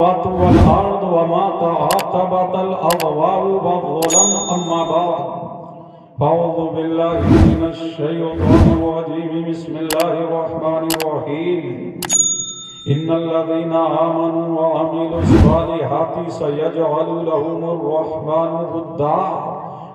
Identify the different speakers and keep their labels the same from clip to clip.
Speaker 1: والأرض وما تعاقبت الأضواء والظلم أما بعد فأعوذ بالله من الشيطان الرجيم بسم الله الرحمن الرحيم إن الذين آمنوا وعملوا الصالحات سيجعل لهم الرحمن ودا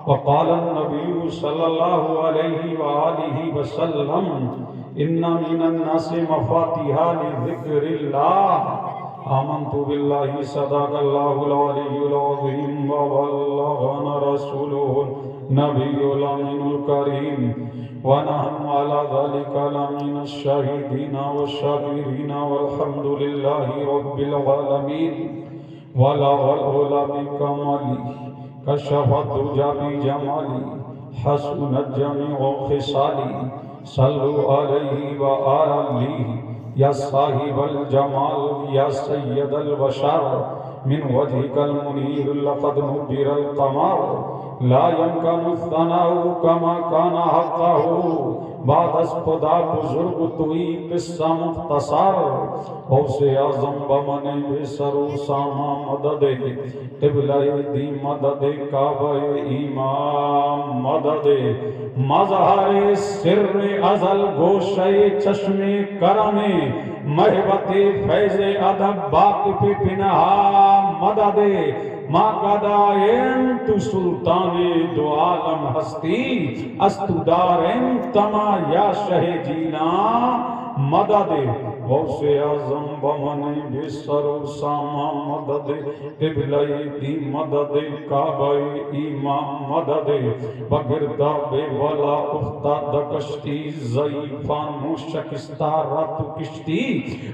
Speaker 1: وقال النبي صلى الله عليه وآله وسلم إن من الناس مفاتيح لذكر الله آمنت بالله صدق الله العلي العظيم وبلغنا رسوله النبي الأمين الكريم ونحن على ذلك لمن الشاهدين والشاكرين والحمد لله رب العالمين ولغ العلا بكمالي كشف الدجى بجمالي حسنت جميع خصالي صلوا عليه وآله یا صاحب الجمال یا سید البشر من وجهك المنیر لقد نبر القمر لا يمكن الثناء كما كان حقه بعد از خدا بزرگ توی قصہ مختصر غوث اعظم بمن بے سر و ساما مدد قبلہ دی مدد کعبہ امام مدد مظہر سر ازل گوشہ چشم کرم محبت فیض ادب باقف پنہا مدد ما قدائم تو سلطان دو عالم ہستی استدارم تما یا شہ جینا مدد غوث اعظم بمن بے سر و ساما مدد قبلہ دی مدد کعبہ امام مدد بگردہ بے والا افتاد کشتی ضعیفان شکستہ رات کشتی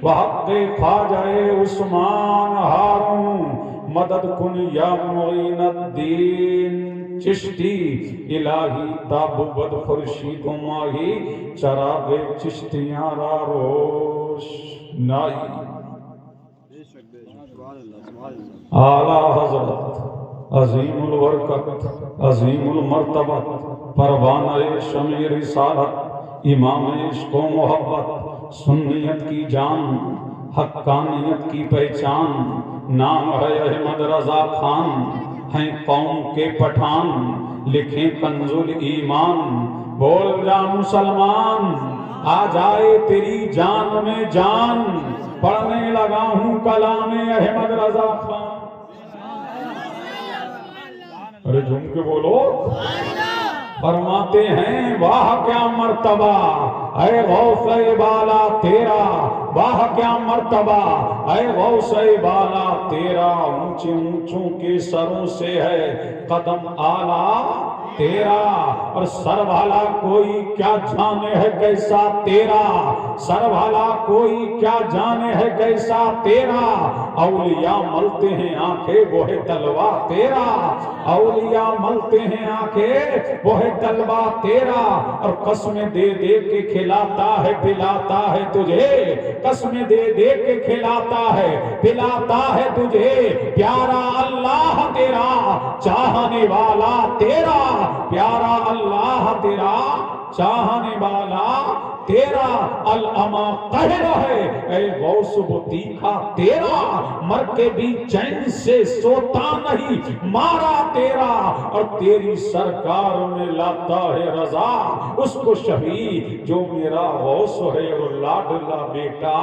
Speaker 1: وحق خواجہ عثمان ہارون مدد کن یا معین الدین چشتی الہی تابوبد خورشید و ماہی چراغ چشتیاں را روش نائی اعلیٰ حضرت عظیم الورقت عظیم المرتبت پروانہ شمع رسالت امام عشق و محبت سنیت کی جان حقانیت کی پہچان نام ہے احمد رضا خان ہیں قوم کے پٹھان لکھیں کنز الایمان بول جا مسلمان آ جائے تیری جان میں جان پڑھنے لگا ہوں کلام احمد رضا خان ارے جھوم کے بولو فرماتے ہیں واہ کیا مرتبہ اے غوث بالا تیرا واہ کیا مرتبہ اے غوث بالا تیرا اونچے اونچوں کے سروں سے ہے قدم آلہ تیرا اور سر والا کوئی کیا جانے ہے کیسا تیرا سر والا کوئی کیا جانے ہے کیسا تیرا اولیاء ملتے ہیں آنکھیں وہ ہے تلوا تیرا اولیاء ملتے ہیں آنکھیں وہ ہے تلوا تیرا اور قسمیں دے دے کے کھلاتا ہے پلاتا ہے تجھے قسمیں دے دے کے کھلاتا ہے پلاتا ہے تجھے پیارا اللہ تیرا چاہنے والا تیرا پیارا اللہ تیرا چاہنے والا تیرا الاما قہر ہے اے غوث وہ تیکھا تیرا مر کے بھی چین سے سوتا نہیں مارا تیرا اور تیری سرکار میں لاتا ہے رضا اس کو شہید جو میرا غوث ہے اور لاڈلا بیٹا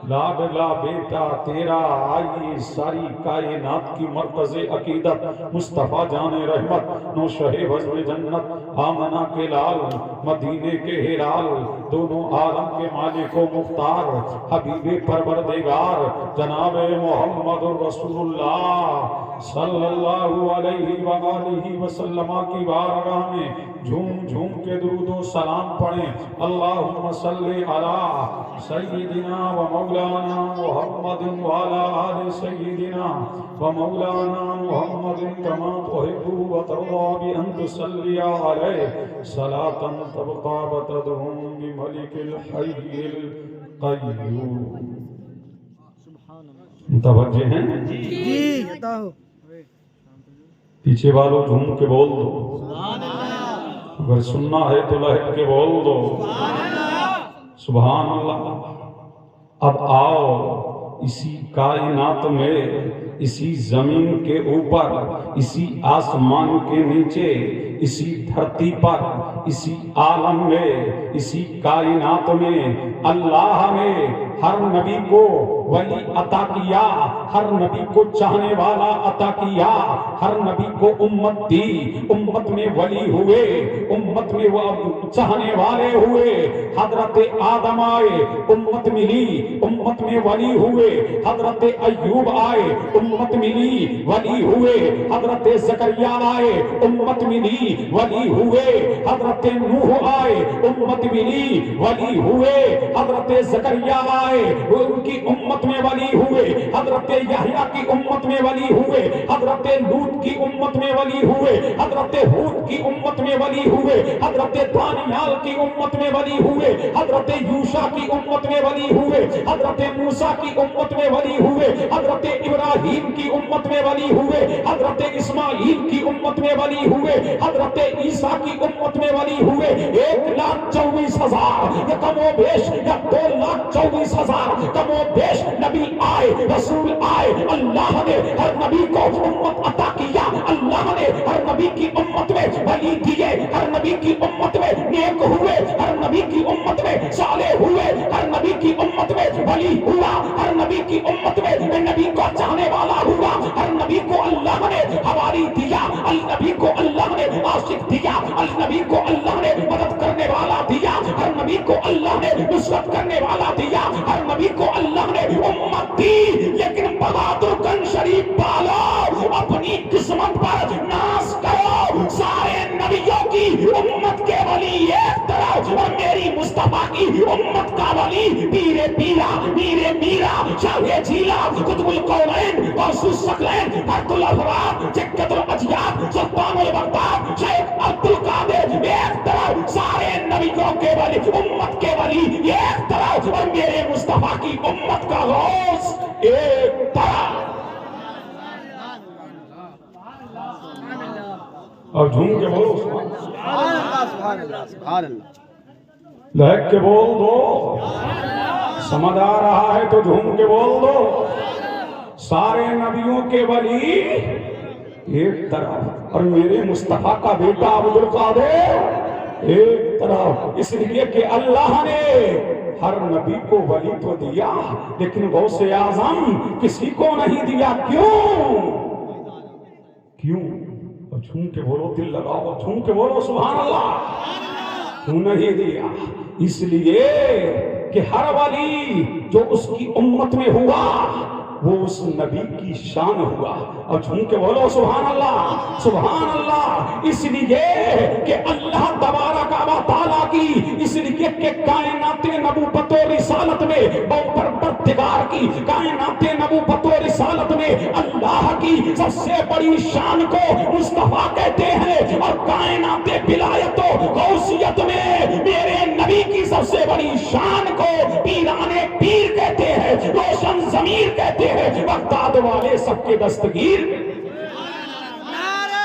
Speaker 1: لاڈلا بیٹا تیرا آئیے ساری کائنات کی مرکز عقیدت مصطفیٰ جان رحمت نوشہ وزن جنت آمنہ کے لال مدینے کے ہلال دونوں عالم کے مالک و مختار حبیب پروردگار جناب محمد رسول اللہ صلی اللہ علیہ وآلہ وسلم کی بارگاہ میں جھوم جھوم کے درود و سلام پڑھیں اللہم صلی علی سیدنا و مولانا محمد وعلی آل سیدنا و مولانا محمد کما تحب و ترضى بأن تصلی علیہ صلاة تبقى وتدعم بملک الحی القیوم متوجہ ہیں
Speaker 2: جی بتاؤ
Speaker 1: پیچھے والوں جھوم کے بول دو اگر سننا ہے تو لہٹ کے بول دو سبحان اللہ اب آؤ اسی کائنات میں، اسی زمین کے اوپر، اسی آسمان کے نیچے، اسی دھرتی پر، اسی عالم میں، اسی کائنات میں اللہ نے ہر نبی کو ولی عطا کیا، ہر نبی کو چاہنے والا عطا کیا، ہر نبی کو امت دی، امت میں ولی ہوئے، امت میں وہ چاہنے والے ہوئے۔ حضرت آدم آئے، امت ملی، امت میں ولی ہوئے۔ حضرت ایوب آئے، امت ملی، ولی ہوئے۔ حضرت زکریا آئے، امت ملی، ولی ہوئے۔ حضرت نوح آئے، امت ملی، ولی ہوئے۔ حضرت زکریا آئے، وہ ان کی امت میں ولی ہوئے۔ حضرت یحییٰ کی امت میں ولی ہوئے۔ حضرت لوط کی امت میں ولی ہوئے۔ حضرت ہود کی امت میں ولی ہوئے۔ حضرت دانیال کی امت میں ولی ہوئے۔ حضرت یوشع کی امت میں ولی ہوئے۔ حضرت موسیٰ کی امت میں ولی ہوئے۔ حضرت ابراہیم کی امت میں ولی ہوئے۔ حضرت اسماعیل کی امت میں ولی ہوئے۔ حضرت عیسیٰ کی امت میں ولی ہوئے۔ 1,24,000 یا کم و بیش، یا 2,24,000 کم و بیش نبی آئے، رسول آئے۔ اللہ نے ہر نبی کو امت عطا کیا، اللہ نے ہر نبی کی امت میں ولی دیے، ہر نبی کی امت میں نیک ہوئے، ہر نبی کی امت میں صالح ہوئے، ہر نبی کی امت میں ولی ہوا، ہر نبی کی امت میں نبی کو چاہنے والا ہوا، ہر نبی کو اللہ نے حواری دیا، النبی کو اللہ نے عاشق دیا، النبی کو اللہ نے مدد کرنے والا دیا، ہر نبی کو اللہ نے نصرت کرنے والا دیا، ہر نبی کو اللہ نے امت دی۔ لیکن بہادر گنج شریف والو، اپنی قسمت پر ناز کرو، سارے نبیوں کی امت کے ولی ایک طرف، اور میری مصطفیٰ کی امت کا ولی پیر پیرا، میر میرا، شاہ جیلا، قطب القولین، غوث الثقلین، فرد الافراد، جکت الاجیاد، سلطان البغداد، شیخ عبد القادر ایک طرف، سارے نبیوں کے ولی، امت کے ولی ایک طرف، اور میرے مصطفیٰ کی امت کا غوث ایک طرف۔ اور جھوم کے بولو سبحان اللہ، سبحان اللہ، لہک کے بول دو، سمجھ آ رہا ہے تو جھوم کے بول دو۔ سارے نبیوں کے ولی ایک طرف، اور میرے مصطفیٰ کا بیٹا عبد القادر ایک طرف، اس لیے کہ اللہ نے ہر نبی کو ولی تو دیا، لیکن غوث اعظم کسی کو نہیں دیا۔ کیوں؟ اور جھوم کے بولو، دل لگاؤ، جھوم کے بولو سبحان اللہ۔ کیوں نہیں دیا؟ اس لیے کہ ہر ولی جو اس کی امت میں ہوا وہ اس نبی کی شان ہوا۔ اور جھوم کے بولو سبحان اللہ، سبحان اللہ۔ اس لیے کہ اللہ تبارک و تعالیٰ کی، اس لیے کہ کائنات نبوت و رسالت میں پروردگار کی، کائنات نبوت و رسالت میں اللہ کی سب سے بڑی شان کو مصطفیٰ کہتے ہیں، اور کائنات ولایت و غوثیت میں میرے نبی کی سب سے بڑی شان کو پیرانے پیر کہتے ہیں، روشن ضمیر کہتے ہیں، بغداد والے سب کے دستگیر۔
Speaker 2: نعرہ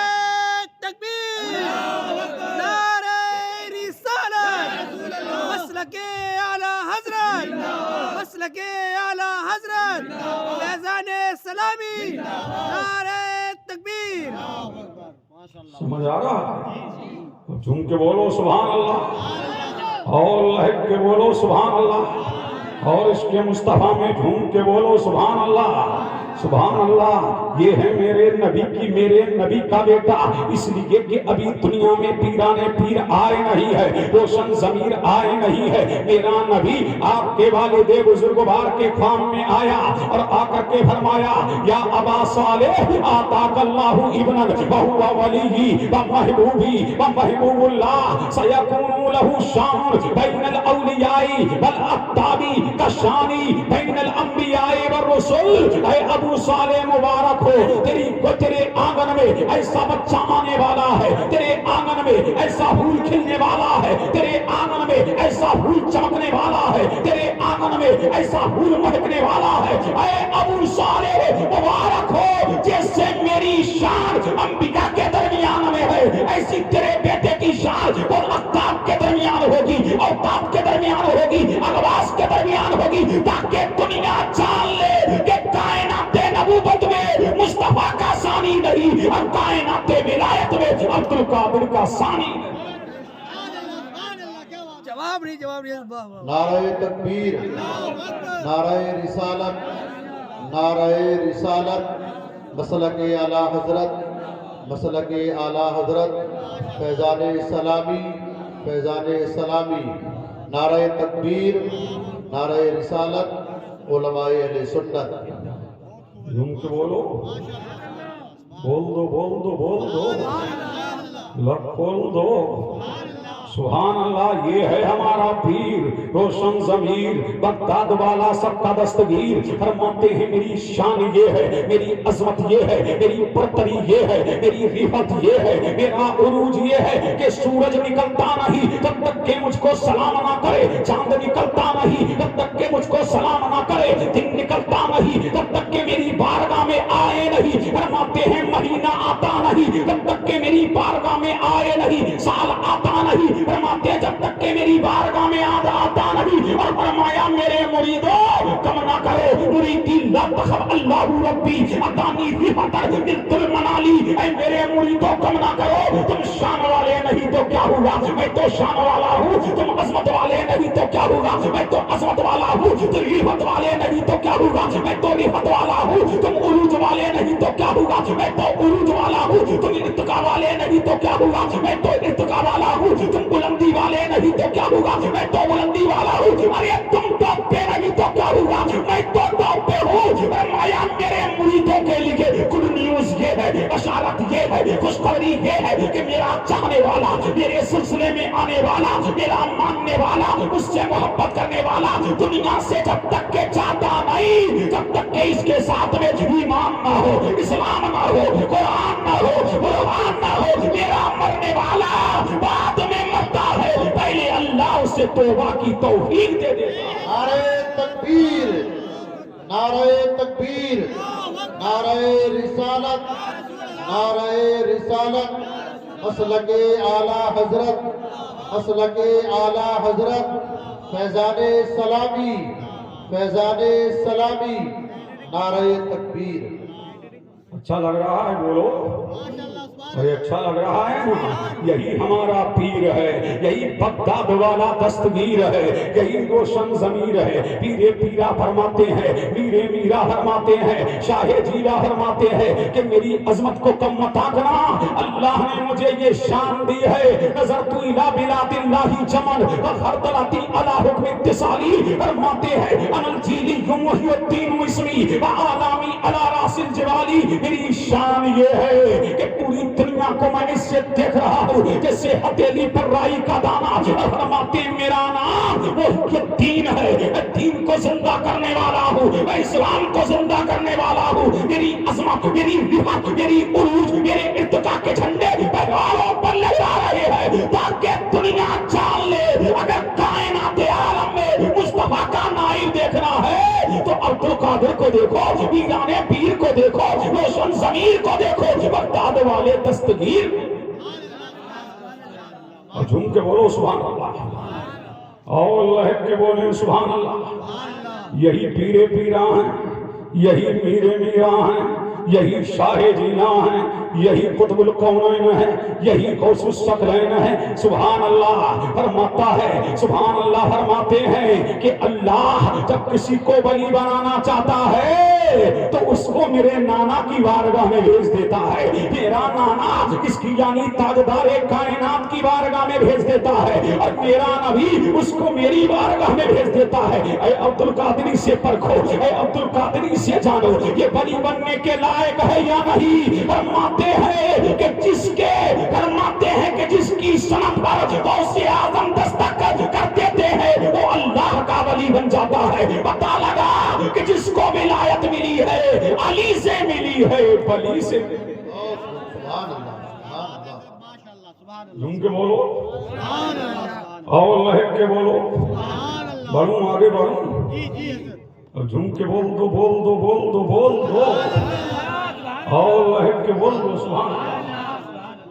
Speaker 2: تکبیر، نعرہ رسالت، مسلک اعلی حضرت، مسلک اعلی حضرت، فیضان سلامی، نعرہ تکبیر۔
Speaker 1: سمجھ آ رہا؟ جھوم کے بولو سبحان اللہ، اور لہک کے بولو سبحان اللہ، اور اس کے مصطفیٰ میں جھوم کے بولو سبحان اللہ، سبحان اللہ۔ یہ ہے میرے نبی کی، میرے نبی کا بیٹا، اس لیے کہ ابھی دنیا میں پیرانے پیر آئے نہیں ہے، روشن ضمیر آئے نہیں ہے۔ میرا نبی آپ کے والد بزرگوار کے خواب میں آیا اور آ کر کے فرمایا، یا ابا صالح آتاک اللہ ابنا وہو ولی و محبوبی و محبوب اللہ، سیکون لہ شان بین الاولیاء والاقطاب کشانی بین الانبیاء والرسل۔ اے ابو صالح مبارک ہو، تیرے آنگن میں ایسا بچہ آنے والا ہے، تیرے آنگن میں ایسا پھول کھلنے والا ہے، تیرے آنگن میں ایسا پھول چمکنے والا ہے، تیرے آنگن میں ایسا پھول مہکنے والا ہے۔ اے ابو صالح مبارک ہو، جیسے میری شان انبیاء کے درمیان میں ہے، ایسی تیرے بیٹے کی شان اور اقطاب کے درمیان ہوگی، اوتاب کے درمیان ہوگی، اغواس کے درمیان ہوگی، تاکہ دنیا جان لے اور کائنات ولایت میں عبد القادر کا ثانی ہے۔
Speaker 2: جواب نہیں واہ واہ
Speaker 3: نعرہ تکبیر، نعرہ رسالت، نعرہ رسالت، مسلک اعلیٰ حضرت، مسلک اعلیٰ حضرت، فیضان سلامی، فیضان سلامی، نعرہ تکبیر، نعرہ رسالت، علماء اہل سنت۔
Speaker 1: جھوم کے بولو، بول دو بول دو بول دو، لب کھول دو۔ سبحان اللہ، یہ ہے ہمارا پیر روشن ضمیر، بغداد والا سب کا دستگیر۔ فرماتے ہیں میری شان یہ ہے، میری عظمت یہ ہے، میری برتری یہ ہے، میری رفعت یہ ہے، میرا عروج یہ ہے کہ سورج نکلتا نہیں جب تک کہ مجھ کو سلام نہ کرے، چاند نکلتا نہیں جب تک کہ مجھ کو سلام نہ کرے، دن نکلتا نہیں جب تک کہ میری بارگاہ میں آئے نہیں۔ فرماتے ہیں مہینہ آتا نہیں جب تک کہ میری بارگاہ میں آئے نہیں، سال آتا نہیں فرماتے جب تک کہ میری بارگاہ میں آتا نہیں۔ اور فرمایا میرے مریدوں کم نہ کرو، مریدی لا تخف اللہ ربی اتانی رفعت بنت المنالی۔ اے میرے مریدوں کم نہ کرو، تم شان والے نہیں تو کیا ہوگا، میں تو شان والا ہوں۔ تم عظمت والے نہیں تو کیا ہوگا، میں تو عظمت والا ہوں۔ تم رفعت والے نہیں تو کیا ہوگا، میں تو رفعت والا ہوں۔ تم عروج والے نہیں تو کیا ہوگا، میں تو عروج والا ہوں۔ تم ارتقا والے نہیں تو کیا ہوگا، میں تو ارتقا والا ہوں۔ تم بلندی والے نہیں تو کیا ہوگا، میں تو بلندی والا ہوں۔ ارے تم ٹاپ پہ نہیں تو کیا ہوگا، میں تو ٹاپ پہ ہوں۔ فرمایا میرے مریدوں کے لیے گڈ نیوز یہ ہے، بشارت یہ ہے، خوشخبری یہ ہے کہ میرا چاہنے والا، میرے سلسلے میں آنے والا، میرا ماننے والا، مجھ سے محبت کرنے والا دنیا سے جب تک کہ جاتا نہیں، جب تک کہ اس کے ساتھ میں ایمان نہ ہو، اسلام نہ ہو، قرآن نہ ہو، قرآن نہ ہو، میرا مرنے والا بعد میں مرتا ہے، پہلے اللہ اسے توبہ کی توفیق دے دے۔
Speaker 3: نعرہ تکبیر، نعرہ تکبیر، نعرہ رسالت، نعرہ رسالت، مسلک اعلیٰ حضرت، مسلک اعلیٰ حضرت، فیضان سلامی، فیضان سلامی، نعرہ تکبیر۔
Speaker 1: اچھا لگ رہا ہے بولو، ارے اچھا لگ رہا ہے نا؟ یہی ہمارا پیر ہے، یہی بغداد والا دستگیر ہے، یہی روشن ضمیر ہے۔ پیرے پیرا فرماتے ہیں، میرے میرا فرماتے ہیں، شاہ جیلا فرماتے ہیں کہ میری عظمت کو کم مت آکنا، اللہ نے مجھے یہ شان دی ہے۔ نظرت الی بلاد اللہ جمن وخردلتی علی حکم اتصالی۔ فرماتے ہیں انا الجیلی محی الدین اسمی وعالامی علی راس الجوالی۔ میری شان یہ ہے کہ پوری دنیا کو میں اس سے دیکھ رہا ہوں جیسے ہتھیلی پر رائی کا دانہ۔ فرماتے ہیں میرا نام محی الدین ہے، میں دین کو زندہ کرنے والا ہوں، میں اسلام کو زندہ کرنے والا ہوں۔ میری عظمت، میری رفعت، میری عروج، میرے ارتقا کے جھنڈے پہلوانوں پر لہرا رہے ہیں تاکہ دنیا جان لے اگر کائنات عالم میں مصطفیٰ کا نائب دیکھنا ہے تو عبد القادر کو دیکھو، پیران پیر کو دیکھو، روشن ضمیر کو دیکھو، بغداد والے دستگیر۔ اور جھوم کے بولو سبحان اللہ، اور لہک کے بولیں سبحان اللہ۔ یہی پیرے پیرا ہیں، یہی میرے میرا ہیں، یہی شاہ جینا ہیں، یہی قطب القونین ہے، یہی غوث الثقلین ہے۔ سبحان اللہ فرماتا ہے، سبحان اللہ فرماتے ہیں کہ اللہ جب کسی کو ولی بنانا چاہتا ہے تو اس کو میرے نانا کی بارگاہ میں بھیج دیتا ہے۔ میرا نانا اس کی یعنی تاجدار کائنات کی بارگاہ میں بھیج دیتا ہے، اور میرا نبی اس کو میری بارگاہ میں بھیج دیتا ہے۔ اے عبد القادری سے پرکھو، اے عبد القادری سے جانو یہ ولی بننے کے لائق ہے یا نہیں۔ فرماتے ہیں کہ جس کی سنت پر غوث اعظم دستخط کر دیتے ہیں وہ اللہ کا ولی بن جاتا ہے۔ پتہ لگا کہ جس کو ولایت ملی ہے علی سے ملی ہے، ولی سے ملی ہے۔
Speaker 3: سبحان اللہ، سبحان اللہ۔
Speaker 1: جھوم کے بولو اور لہک کے بولو، بڑھوں آگے بڑھوں، اور جھوم کے بول دو بول دو بول دو بول دو، اور لہک کے بول دو سبحان اللہ۔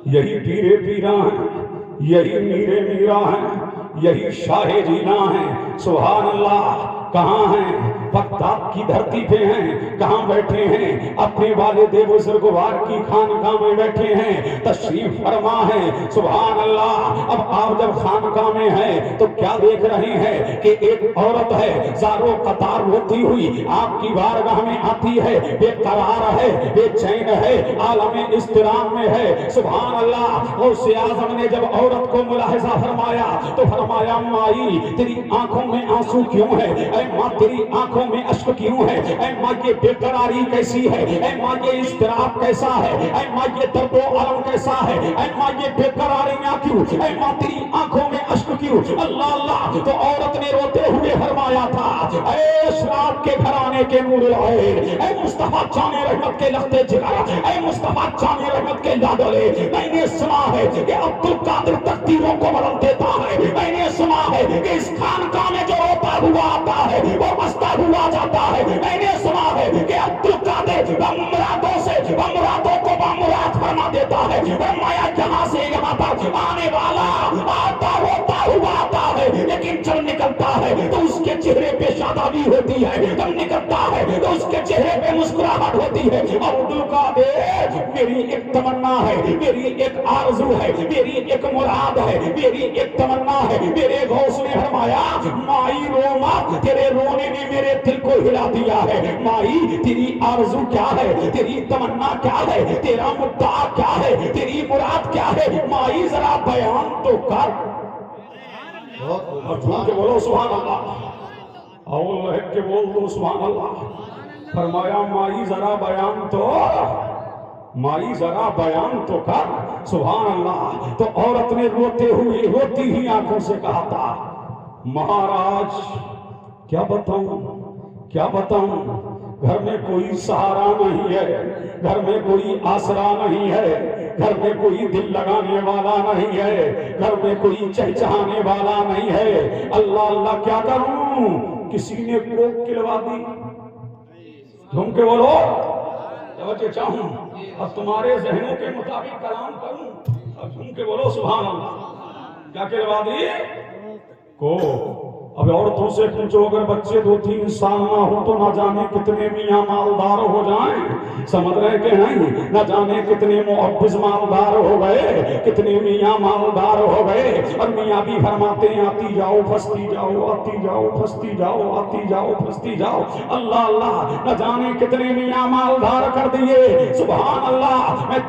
Speaker 1: یہی پیرے پیرا ہیں، یہی میرے میرا ہیں، یہی شاہ جینا ہیں۔ سبحان اللہ کہاں ہیں؟ بغداد کی دھرتی پہ ہیں، کہاں بیٹھے ہیں؟ اپنے والد بزرگوار کی خانقاہ میں بیٹھے ہیں، تشریف فرما ہے، سبحان اللہ۔ اب آپ جب خانقاہ میں ہیں تو کیا دیکھ رہے ہیں کہ ایک عورت ہے زارو قطار ہوتی ہوئی آپ کی بارگاہ میں آتی ہے، بے قرار ہے، بے چین ہے، عالم اضطراب میں ہے، سبحان اللہ۔ غوث اعظم نے جب عورت کو ملاحظہ فرمایا تو فرمایا مائی تیری آنکھوں میں آنسو کیوں ہے؟ اے ماں تیری آنکھوں میں اشک کیوں ہے؟ اے ماں یہ بے قراری کیسی ہے؟ اے ماں یہ اضطراب کیسا ہے؟ اے ماں یہ درد و الم کیسا ہے؟ اے ماں یہ بے قراریاں کیوں؟ اے ماں تیری آنکھوں میں اشک کیوں؟ اللہ اللہ۔ تو عورت نے روتے ہوئے فرمایا تھا اے اشراق کے گھرانے کے نور العین، اے مصطفیٰ جان رحمت کے لخت جگر، اے مصطفیٰ جان رحمت کے لاڈلے، میں نے سنا ہے کہ عبد القادر تقدیروں کو بدل دیتا ہے، میں نے سنا ہے کہ اس خانقاہ میں جو روتا ہوا آتا ہے وہ بستا ہوا جاتا ہے، میں نے سنا ہے کہ عبد القادر مرادوں سے مرادوں کو بامراد فرما دیتا ہے، فرمایا یہاں سے یہاں تک آنے والا آتا ہوتا ہوا آتا ہے، لیکن جب نکلتا ہے تو اس کے چہرے پہ شادابی ہوتی ہے، جب نکلتا ہے تو اس کے چہرے پہ مسکراہٹ ہوتی ہے۔ عبد القادر میری ایک تمنا ہے، میری ایک آرزو ہے، میری ایک مراد ہے، میری ایک تمنا ہے۔ میرے غوث نے فرمایا مائی رو مت، تیرے رونے نے میرے دل کو ہلا دیا ہے، مائی تیری آرزو کیا ہے؟ تیری تمنا کیا ہے؟ تیرا مدعا کیا ہے؟ تیری مراد کیا ہے؟ مائی ذرا بیان تو کر۔ اور جھوم کے بولو سبحان اللہ، اول لہب کے بول دو سبحان اللہ۔ فرمایا مائی ذرا بیان تو، مائی ذرا بیان تو کر، سبحان اللہ۔ تو عورت نے روتے ہوئے روتی ہی آنکھوں سے کہا تھا مہاراج کیا بتاؤں کیا بتاؤں، گھر میں کوئی سہارا نہیں ہے، گھر میں کوئی آسرا نہیں ہے، گھر میں کوئی دل لگانے والا نہیں ہے، گھر میں کوئی چہچہانے والا نہیں ہے، اللہ اللہ کیا کروں؟ کسی نے کوک کلوا دی۔ جھوم کے بولو، توجہ چاہوں، اب تمہارے ذہنوں کے مطابق کلام کروں، اب جھوم کے بولو سبحان اللہ۔ کیا کلوا دی؟ کوک۔ اب عورتوں سے پوچھو اگر بچے 2-3 سال نہ ہو تو نہ جانے کتنے میاں مالدار ہو جائیں، سمجھ رہے کہ نہیں؟ نہ جانے کتنے معبز مالدار ہو گئے، کتنے میاں مالدار ہو گئے۔ اور میاں بھی فرماتے ہیں آتی جاؤ پھنستی جاؤ، آتی جاؤ پھنستی جاؤ، آتی جاؤ پھنستی جاؤ، اللہ اللہ، نہ جانے کتنے میاں مالدار کر دیے، سبحان اللہ۔ میں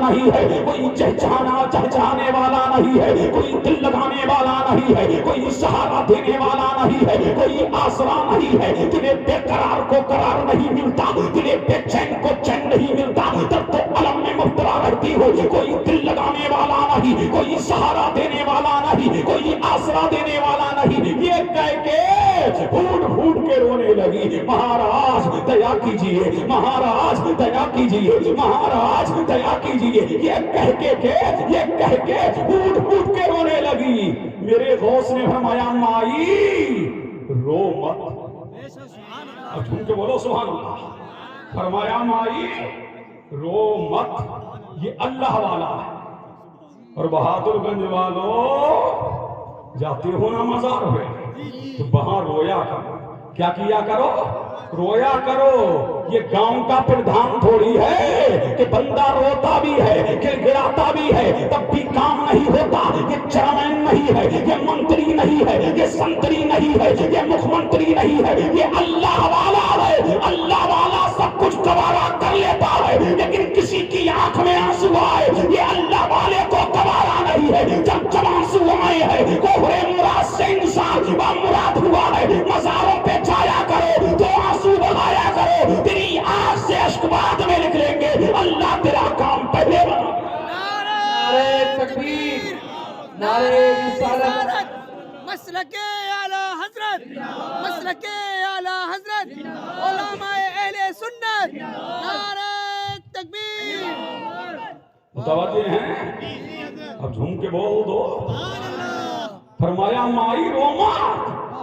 Speaker 1: نہیں ہے، کوئی چہچہانے والا نہیں ہے، کوئی دل لگانے والا نہیں ہے، کوئی سہارا دینے والا نہیں ہے، کوئی آسرا نہیں ہے، تیرے بے قرار کو قرار نہیں ملتا، تیرے بے چین کو چین نہیں ملتا، درد و الم میں مبتلا رہتی ہو، کوئی دل لگانے والا نہیں، کوئی سہارا دینے والا نہیں، کوئی آسرا دینے والا نہیں، یہ کہہ کے پھوٹ پھوٹ کے رونے لگی، مہاراج دیا کیجئے، مہاراج دیا کیجئے، مہاراج دیا کیجئے، یہ کہہ کے پھوٹ پھوٹ کے رونے لگی۔ میرے غوث نے فرمایا مائی رو مت، اب جھوم کے بولو سبحان اللہ۔ فرمایا مائی رو مت، یہ اللہ والا ہے، اور بہادر گنج والوں جاتے ہو نا مزار ہوئے تو وہاں رویا کرو، کیا کیا کرو؟ رویا کرو۔ یہ گاؤں کا پردھان تھوڑی ہے کہ بندہ روتا بھی ہے، گڑگڑاتا بھی ہے، تب بھی کام نہیں ہوتا۔ یہ چیئرمین نہیں ہے، یہ منتری نہیں ہے، یہ سنتری نہیں ہے، یہ مکھ منتری نہیں ہے، یہ اللہ والا ہے۔ اللہ والا سب کچھ گوارا کر لیتا ہے، لیکن کسی کی آنکھ میں آنسو آئے یہ اللہ والے کو گوارا نہیں ہے۔ جب آنسو آئے ہیں کوہرے مراد سے انسان مراد ہوا ہے، مزاروں پہ جایا کرو تو آنسو بہایا کرو، تیری آنکھ سے اشک بعد میں نکلیں گے، اللہ تیرا کام پہلے بنا۔
Speaker 3: نعرہ تکبیر، نعرہ رسالت،
Speaker 2: مسلک اعلی حضرت، مسلک اعلی حضرت، علماء اہل سنت، نعرہ تکبیر۔
Speaker 1: متوجہ ہیں؟ اب جھوم کے بول دو۔ فرمایا مائی روما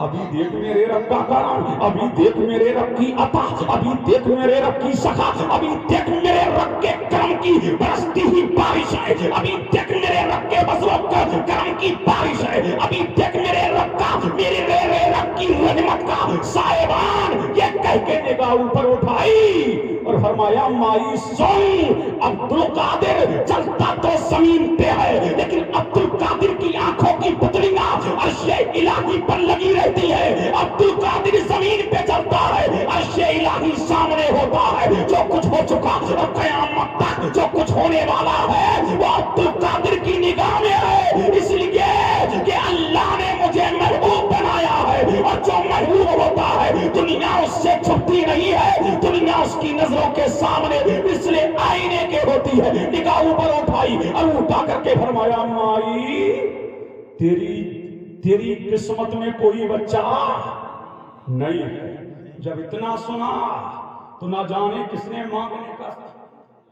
Speaker 1: ابھی دیکھ میرے رب کا کرم، ابھی دیکھ میرے رب کی عطا، ابھی دیکھ میرے رب کی سخا، ابھی دیکھ میرے رب کے کرم کی برستی ہوئی بارش ہے، ابھی دیکھ میرے رب کے فضل و کرم کی بارش ہے، ابھی دیکھ میرے رب کا، میرے رب کی رحمت کا سائبان، یہ کہہ کے نگاہ اوپر اٹھائی اور فرمایا مائی سن، عبد القادر چلتا تو زمین پہ ہے لیکن عبد القادر کی آنکھوں کی پتلیاں عرش الہی پر لگی رہتی ہے، عبد القادر زمین پہ چلتا ہے، عرش الہی سامنے ہوتا ہے، جو کچھ ہو چکا اور قیامت تک جو کچھ ہونے والا ہے وہ عبد القادر کی نگاہ میں ہے، اس لیے کہ اللہ نے مجھے محبوب بنایا ہے، اور جو محبوب ہوتا ہے دنیا اس سے چھپتی نہیں ہے، دنیا اس کی نظروں کے سامنے مثل آئینے کے ہوتی ہے۔ نگاہ اوپر اٹھائی اور اٹھا کر کے فرمایا مائی تیری قسمت میں کوئی بچہ نہیں ہے۔ جب اتنا سنا تو نہ جانے کس نے مانگنے کا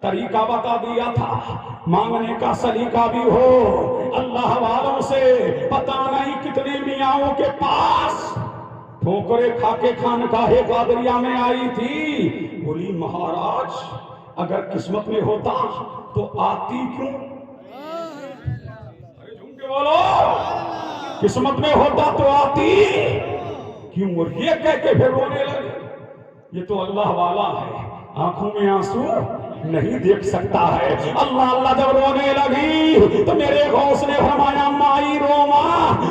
Speaker 1: طریقہ بتا دیا تھا، مانگنے کا سلیقہ بھی ہو اللہ والوں سے، پتہ نہیں کتنے میاں کے پاس ٹھوکرے کھا کے خانقاہ قادریہ میں آئی تھی، بولی مہاراج اگر قسمت میں ہوتا تو آتی کیوں؟ جھوم کے بولو، قسمت میں ہوتا تو آتی کیوں؟ اور یہ کہہ کے پھر رونے لگے، یہ تو اللہ والا ہے، آنکھوں میں آنسو نہیں دیکھ سکتا ہے۔ اللہ اللہ جب رونے لگی تو میرے غوث نے فرمایا مائی روما،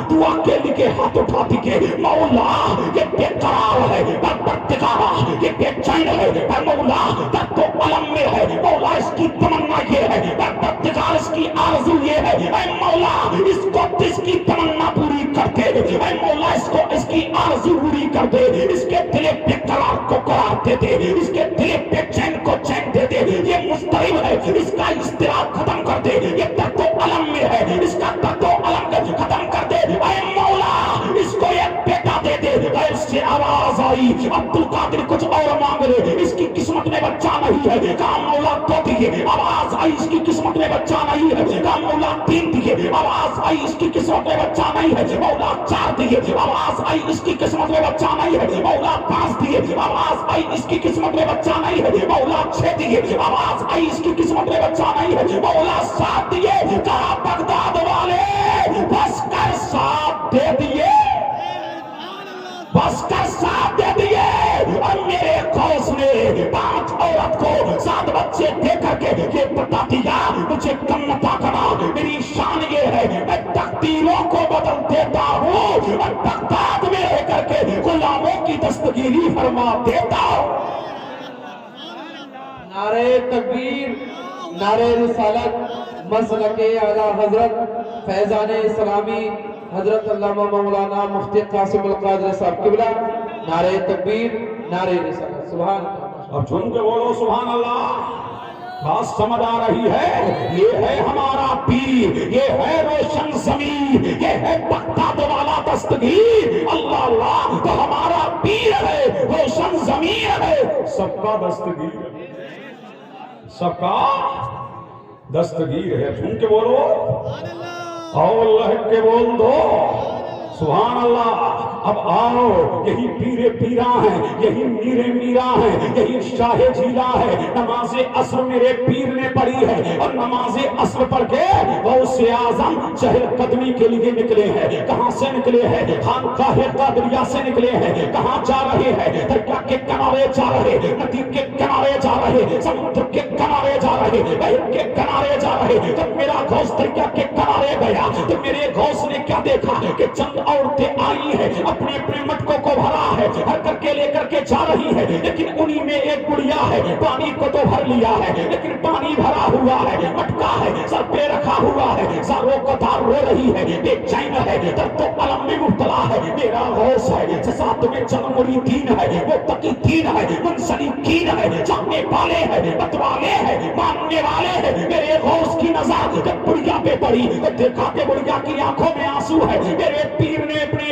Speaker 1: تو اکیلی کے ہاتھ اٹھاتی کہ مولا یہ بے قرار ہے، پرتگارا یہ بے چین ہے، پر مولا درد تو علم میں ہے، مولا اس کی تمنا یہ ہے، پرتگار اس کی آرزو یہ ہے، اے مولا اس کی تمنا پوری کر دے، اے مولا اس کی آرزو پوری کر دے، اس کے دل بے قرار کو قرار دے دے، اس کے دل بے چین کو چین دے دے، یہ مضطرب ہے اس کا اضطراب ختم کر دے، یہ درد و علم میں ہے اس کا درد و علم ختم کر دے، اے مولا اس کو ایک بیٹا دے دے۔ اس سے آواز آئی عبد القادر کچھ اور مانگ لے، اس کی قسمت میں بچہ نہیں ہے، کہا مولا دو دیے، آواز آئی اس کی قسمت میں بچہ نہیں ہے، کہا مولا تین دیے، آواز آئی اس کی قسمت میں بچہ نہیں ہے، مولا چار دیے، آواز آئی اس کی قسمت میں بچہ نہیں ہے، مولا پانچ دیے، آواز آئی اس کی قسمت میں بچہ نہیں ہے، مولا چھ دیے، آواز آئی اس کی قسمت میں بچہ نہیں ہے، مولا ساتھ دیے، کہا بغداد والے بس کر ساتھ دے دیے، بس کر ساتھ دے دیے، اور میرے غوث نے 5 عورت کو 7 بچے دے کر کے یہ بتا دیا مجھے کم نہ کرا، میری شان یہ ہے میں تقدیروں کو بدل دیتا ہوں، اور بغداد میں رہ کر کے غلاموں کی دستگیری فرما دیتا ہوں۔
Speaker 3: نعرہ تکبیر، نعرہ رسالت، مسلک اعلیٰ حضرت فیضان اسلامی حضرت علامہ مولانا مفتی قاسم القادری صاحب قبلہ، نعرہ تکبیر، نعرہ رسالت، سبحان اللہ۔
Speaker 1: اب جھوم کے بولو سبحان اللہ۔ بات سمجھ آ رہی ہے؟ یہ ہے ہمارا پیر، یہ ہے روشن زمین، یہ ہے بغداد والا دستگیر، اللہ اللہ تو ہمارا پیر ہے، روشن زمین ہے، سب کا دستگیر ہے، سب کا دستگیر ہے۔ جھوم کے بولو اور اللہ کے بول دو سبحان اللہ۔ اب آؤ، یہی پیرے پیرا ہیں، یہی میرے میرا ہیں، یہی شاہ جیلا ہے۔ نماز عصر میرے پیر نے پڑھی ہے، اور نماز عصر پڑھ کے غوث اعظم چہل قدمی کے لیے نکلے ہیں۔ کہاں سے نکلے ہیں؟ خانقاہ قادریہ سے نکلے ہیں۔ کہاں جا رہے ہیں؟ دریا کے کنارے جا رہے، ندی کے کنارے جا رہے، سمندر کے کنارے جا رہے، بحر کے کنارے جا رہے۔ جب میرا غوث دریا کے کنارے گیا تو میرے غوث نے کیا دیکھا کہ چند عورتیں آئی ہیں، اپنے اپنے مٹکوں کو بھرا ہے، بھر کر کے لے کر کے جا رہی ہے، لیکن انہی میں ایک گڑیا ہے، پانی کو تو بھر لیا ہے لیکن پانی بھرا ہوا ہے، مٹکا ہے، سر پہ رکھا ہوا ہے، زاروں کو دار رو رہی ہے، بے چین ہے، درد و علم میں مبتلا ہے۔ میرا غوث ہے، ساتھ میں چند مریدین ہے، وہ تقی دین ہے، منسلکین ہے، جاننے والے ہیں، بتوالے ہیں، ماننے والے ہیں۔ میرے غوث کی نظر جب گڑیا پہ پڑی تو دیکھا کہ گڑیا کی آنکھوں میں آنسو ہے۔ میرے پیر نے اپنے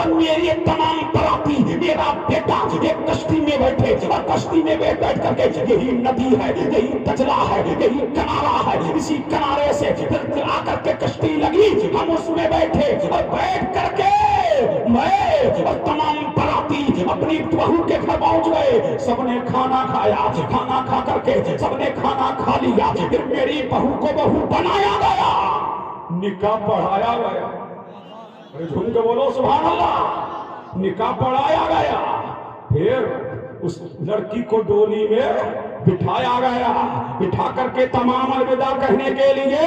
Speaker 1: اور میرے تمام براتی میرا بیٹا ایک کشتی میں بیٹھے اور کشتی میں بیٹھ کر کے یہی ندی ہے, یہی دجلہ ہے, یہی کنارہ ہے, اسی کنارے سے آ کر کے کشتی لگی, ہم اس میں بیٹھے اور بیٹھ کر کے میں اور تمام براتی اپنی بہو کے گھر پہنچ گئے. سب نے کھانا کھایا, کھانا کھا کر کے سب نے کھانا کھا لیا. پھر میری بہو کو بہو بنایا گیا, نکاح پڑھایا گیا. جھوم کے بولو سبحان اللہ. نکاح پڑھایا گیا, پھر اس لڑکی کو ڈولی میں بٹھایا گیا, بٹھا کر کے تمام الوداع کہنے کے لیے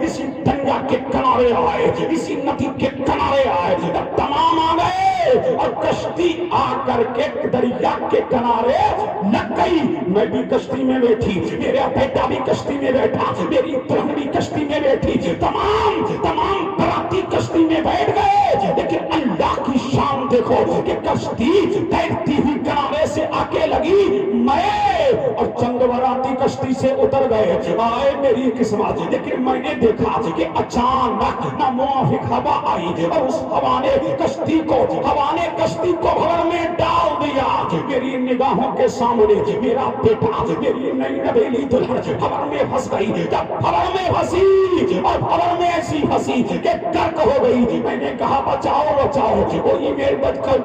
Speaker 1: اسی دریا کے کنارے آئے, اسی ندی کے کنارے آئے. تمام آ گئے اور کشتی آ کر کے دریا کے کنارے لگ گئی. میں بھی کشتی میں بیٹھی, میرا بیٹا بھی کشتی میں بیٹھا, میری بہن بھی کشتی میں بیٹھی, تمام براتی کشتی میں بیٹھ گئے. لیکن اللہ کی شان دیکھو کہ کشتی تیرتی ہوئی کنارے سے آ کے لگی, میں اور چند براتی کشتی سے اتر گئے. آئے میری قسمت, لیکن میں نے دیکھا کہ اچانک ناموافق ہوا آئی اور اس ہوا نے کشتی کو بھور میں ڈال دیا. میری نگاہوں کے سامنے میرا بیٹا, میری نئی نویلی دلہن بھور میں پھنس گئی. جب بھور میں پھنسی اور بھور میں ایسی پھنسی کہ غرق ہو گئی. میں نے کہا بچاؤ بچاؤ, کوئی میرے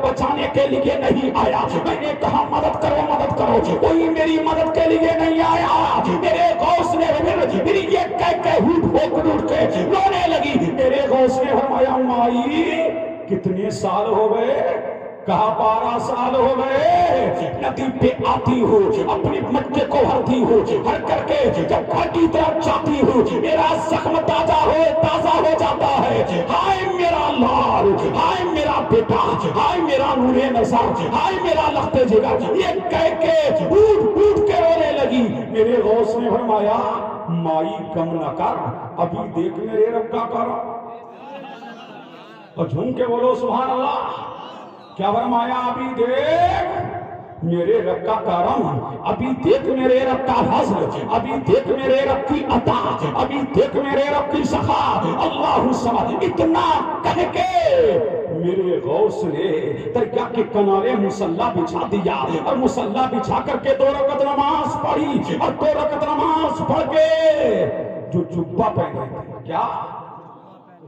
Speaker 1: بچانے کے لیے نہیں آیا. میں نے کہا مدد کرو, کوئی میری مدد کے لیے نہیں آیا. میرے غوث نے میری یہ کہہ ڈھوک کے رونے لگی. میرے غوث نے فرمایا مائی کتنے سال ہو گئے؟ کہا 12 سال ہو گئے. ندی پہ آتی ہوں, اپنی مٹکے کو بھرتی ہوں, بھر کر کے جب گھر کی طرف جاتی ہوں میرا زخم تازہ ہو جاتا ہے. ہائے میرا لال, ہائے میرا بیٹا, ہائے میرا نور نظر, ہائے میرا لخت جگر, یہ کہہ کے اٹھ کے رونے لگی. میرے غوث نے فرمایا مائی کم نہ کر, ابھی دیکھ میرے رب کا کرم. اور جھوم کے بولو سبحان اللہ. کیا فرمایا؟ ابھی دیکھ میرے رب کا کرم, ابھی دیکھ میرے رب کا فضل, ابھی دیکھ میرے رب کی عطا, ابھی دیکھ میرے رب کی سخا. اللہ سمجھ. اتنا کہہ کے میرے غوث نے دریا کے کنارے مصلی بچھا دیا اور مصلی بچھا کر کے 2 رکعت نماز پڑھی. اور 2 رکعت نماز پڑھ کے جو جبہ پہنے تھے, کیا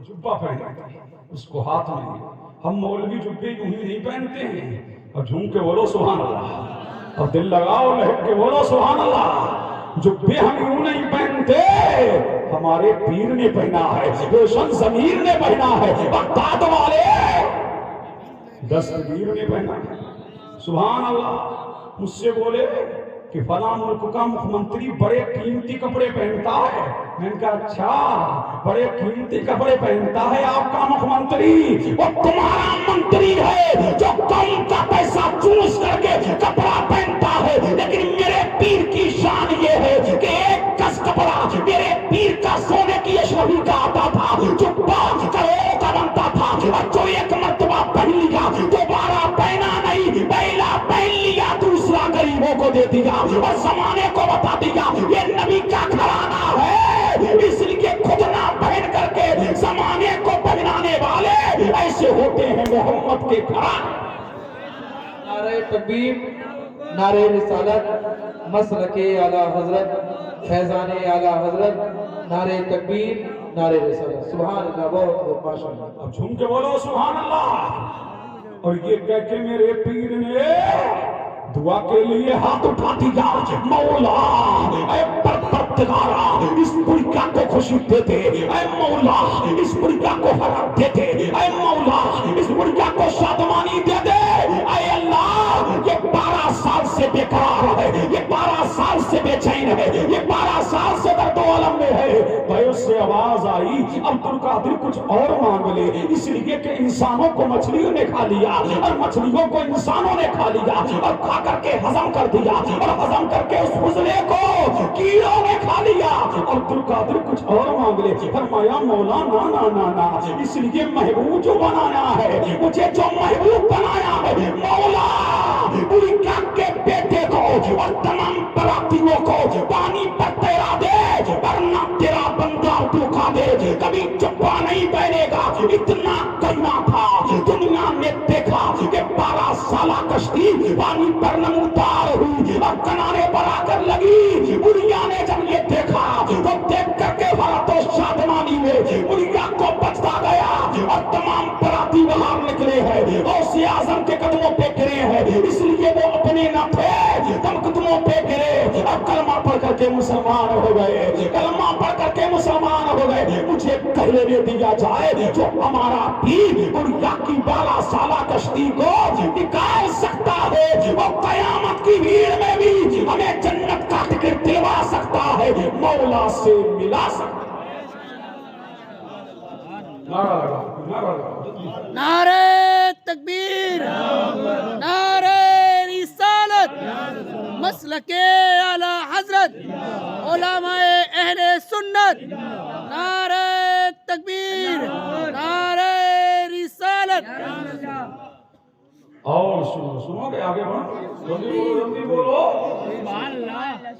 Speaker 1: جبہ پہنے تھے, اس کو ہاتھ میں لیا. ہم مولوی جبے یوں ہی نہیں پہنتے ہیں. اور جھوم کے بولو سبحان اللہ, اور دل لگاؤ لہٹ کے بولو سبحان اللہ. جبے ہم یوں نہیں پہنتے, ہمارے پیر نے پہنا ہے, روشن ضمیر نے پہنا ہے, بغداد والے دستگیر نے پہنا ہے. سبحان اللہ. مجھ سے بولے کہ فلاں ملک کا مکھ منتری بڑے قیمتی کپڑے پہنتا ہے. میں نے کہا اچھا بڑے قیمتی کپڑے پہنتا ہے آپ کا مکھ منتری, وہ تمہارا منتری ہے جو قوم کا پیسہ چوس کر کے کپڑا پہنتا ہے. لیکن میرے پیر کی شان یہ ہے کہ ایک گز کپڑا میرے پیر کا سونے کی اشرفی کا آتا تھا, جو 5 کروڑ کا بنتا تھا, اور جو ایک مرتبہ پہن لیا دوبارہ پہنا نہیں, پہلا پہن لیا دوسرا غریبوں کو دے دیا اور زمانے کو بتا دیا یہ نبی کا گھرانہ ہے, اس لیے خود نہ پہن کر کے زمانے کو پہنانے والے ایسے ہوتے ہیں محمد کے گھرانے.
Speaker 3: نعرہ تکبیر, نعرہ رسالت, مسلک اعلی حضرت, فیضان اعلی حضرت, نعرہ تکبیر, نعرہ رسالت. سبحان اللہ, بہت ماشاء اللہ.
Speaker 1: اب جھوم کے بولو سبحان اللہ. اور یہ کہہ کے میرے پیر نے دعا کے لیے ہاتھ اٹھا دیا, مولا اے پروردگارا اس بڑیا کو خوشی دے دے, اے مولا اس بڑیا کو حرارت دے دے, اے مولا اس بڑیا کو شادمانی دے دے. اے اللہ یہ 12 سال سے بے قرار ہے, یہ 12 سال سے بے چین ہے, یہ 12 سال سے درد و الم میں ہے. بھائی اس سے آواز آئی عبد القادر کچھ اور مانگ لے, اس لیے کہ انسانوں کو مچھلیوں نے کھا لیا اور مچھلیوں کو انسانوں نے کھا لیا اور کھا کر کے ہضم کر دیا اور ہضم کر کے اس فضلے کو کیڑوں نے کھا لیا. عبد القادر کچھ اور مانگ لے. فرمایا مولا نا نا نا نا, اس لیے محبوب جو بنایا ہے, مجھے جو محبوب بنایا ہے مولا, پوری کے بیٹے کو اور تمام براتیوں کو پانی پر تیرا دے, ورنہ تیرا بندہ دھوکا دے, کبھی چپا نہیں پہنے گا. اتنا کہنا تھا, دنیا آئی، پانی پر نمودار ہوئی اور کنارے پر آ کر لگی۔ بڑھیا نے جب یہ دیکھا تو دیکھ کر کے فرحت و شادمانی میں بڑھیا کو بچتا گیا، اور تمام براتی باہر نکلے ہیں، غوث اعظم کے قدموں پہ گرے ہیں، اس لیے وہ اپنے نہ تھے، تم قدموں پہ گرے اور کلمہ پڑھ کر کے مسلمان ہو گئے، کلمہ پڑھ کر کے مسلمان ہو گئے۔ مجھے کہنے دیا جائے جو ہمارا پیر بڑھیا کی 12 سالہ کشتی کو نکال سکتا ہے، وہ قیامت کی بھیڑ میں بھی ہمیں جنت کا ٹکٹ دلوا سکتا ہے، مولا سے ملا سکتا ہے۔
Speaker 2: نعرہ تکبیر، نعرہ رسالت، مسلک اعلی حضرت علماء اہل سنت، نعرہ تکبیر، نعرہ رسالت۔
Speaker 1: اور سنو کہ آگے بڑھو، جلدی بولو۔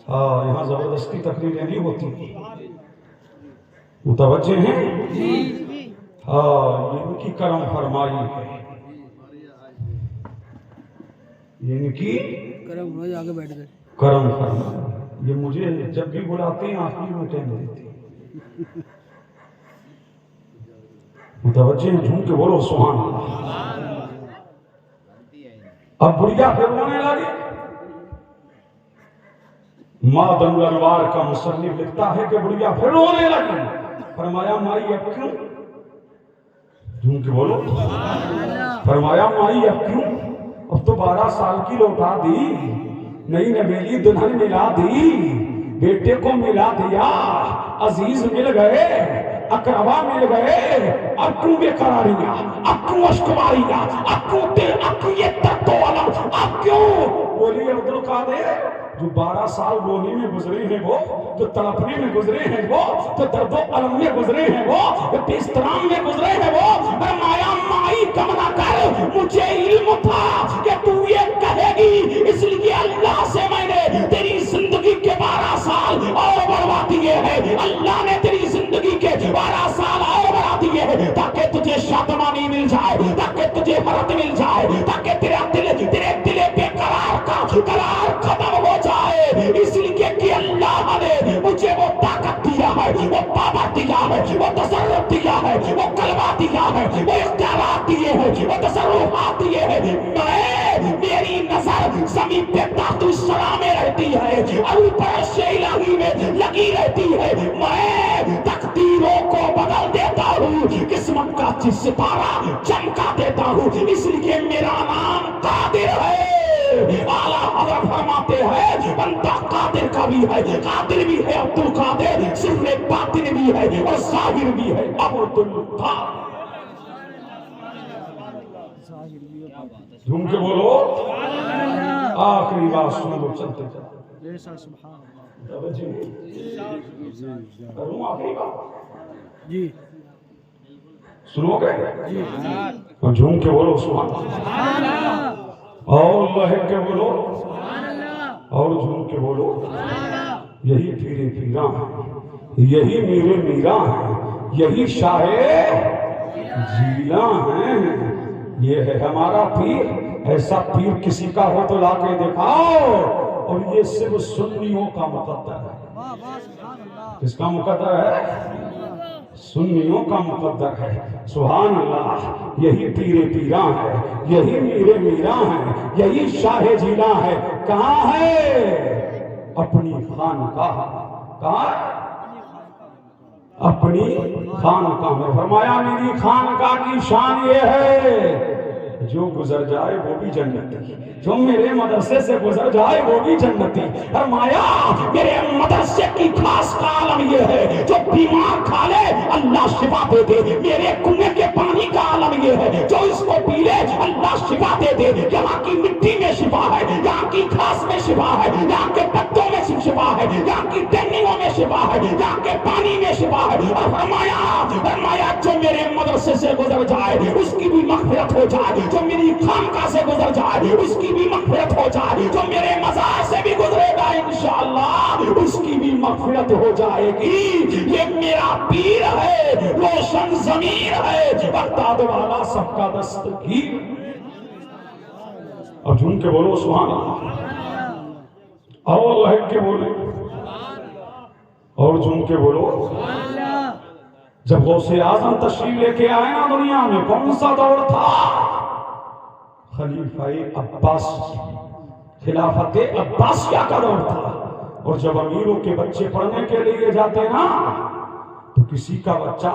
Speaker 1: یہاں زبردستی تقریریں نہیں ہوتی، متوجہ ہیں؟ یہ ان کی کرم فرمائی ہے، یہ ان کی کرم فرمائی۔ یہ مجھے جب بھی بلاتے ہیں آخری میں ٹائم دیتے ہیں، متوجہ ہیں؟ جھوم کے بولو سبحان اللہ۔ اب بڑھیا پھر رونے لگی۔ مادن الانوار کا مصنف لکھتا ہے کہ بڑھیا پھر رونے لگی، فرمایا مائی اب کیوں؟ جھوم کے بولو۔ فرمایا مائی اب کیوں؟ اب تو 12 سال کی لوٹا دی، نئی نویلی دلہن ملا دی، بیٹے کو ملا دیا، عزیز مل گئے، اقربا مل گئے، اب کیوں بے قراریاں، اب کیوں اشکواریاں، اب کیوں دل، اب کیوں یہ درد و علم، اب کیوں؟ بولیے عبدالقادر، جو 12 سال رونے میں گزرے ہیں وہ، جو تڑپنے میں گزرے ہیں وہ، جو درد و علم میں گزرے ہیں وہ، جو بیسترام میں گزرے ہیں وہ، فرمایا مائی کم نہ کر، مجھے علم تھا کہ تو یہ کہے گی، اس لیے اللہ سے میں نے تیری زندگی کے 12 سال اور بڑھوا دیے ہیں، اللہ نے تیری زندگی کے 12 سال اور بڑھا دیے ہیں تاکہ تجھے شادمانی مل جائے، تاکہ تجھے فرحت مل جائے، تاکہ تیرے دل بے قرار کا قرار ختم ہو جائے، اس لیے کہ اللہ نے مجھے وہ طاقت دیا ہے، وہ پاور دیا ہے، وہ تصرف دیا ہے، وہ قلبہ دیا ہے، وہ اختیارات دیے ہیں، وہ تصرفات دیے ہیں۔ میری نظر زمین پہ تحت السلام میں رہتی ہے اور اوپر عرش الہی میں لگی رہتی ہے، میں تقدیروں کو بدل دیتا ہوں، قسمت کا ستارہ چمکا دیتا ہوں، اس لیے میرا نام قادر ہے۔ اعلیٰ حضرت فرماتے ہیں بندہ قادر کا بھی ہے، قادر بھی ہے عبدالقادر، سر باطن بھی ہے اور ظاہر بھی ہے عبدالقادر۔ جھوم کے بولو، آخری بات سن لو، چلتے کروں آخری بات جی، سنو گے اور جھوم کے بولو سبحان اللہ، اور لہک کے بولو اور جھوم کے بولو۔ یہی پیرے پیراں ہیں، یہی میرے میراں ہیں، یہی شاہ جیلاں ہیں، یہ ہے ہمارا پیر۔ ایسا پیر کسی کا ہو تو لا کے دکھاؤ۔ اور یہ صرف سنیوں کا مقدر ہے۔ کس کا مقدر ہے؟ سنیوں کا مقدر ہے۔ سبحان اللہ، یہی پیر پیراں ہے، یہی میرے میراں ہیں، یہی شاہ جیلاں ہے۔ کہاں ہے؟ اپنی خانقاہ۔ کہاں؟ اپنی خانقاہ میں۔ فرمایا میری خانقاہ کی شان یہ ہے جو گزر جائے وہ بھی جنتی، جو میرے مدرسے سے گزر جائے وہ بھی جنتی۔ فرمایا میرے مدرسے کی خاص عالم یہ ہے جو بیمار کھا لے اللہ شفا دے دے، میرے کنویں کے پانی کا عالم یہ ہے جو اس کو پی لے اللہ شفا دے دے۔ یہاں کی مٹی میں شفا ہے، یہاں کی گھاس میں شفا ہے، یہاں کے پتوں میں شفا ہے، یہاں کی ٹہنیوں میں شفا ہے، یہاں کے پانی میں شفا ہے۔ اور فرمایا جو میرے مدرسے سے گزر جائے اس کی بھی مغفرت ہو جائے، جو میری خانقاہ سے گزر جائے اس کی بھی مغفرت ہو جائے، جو میرے مزار سے بھی گزرے گا انشاءاللہ اس کی بھی مغفرت ہو جائے گی۔ یہ میرا پیر ہے، روشن ضمیر ہے، بغداد والا سب کا دستگیر۔ اب جھوم کے بولو سبحان اللہ، اور لہک کے بولے اور جھوم کے بولو۔ جب غوث اعظم تشریف لے کے آئے نا دنیا میں، کون سا دور تھا؟ خلیفہ عباس، خلافت عباسیہ کا دور تھا۔ اور جب امیروں کے بچے پڑھنے کے لیے جاتے نا تو کسی کا بچہ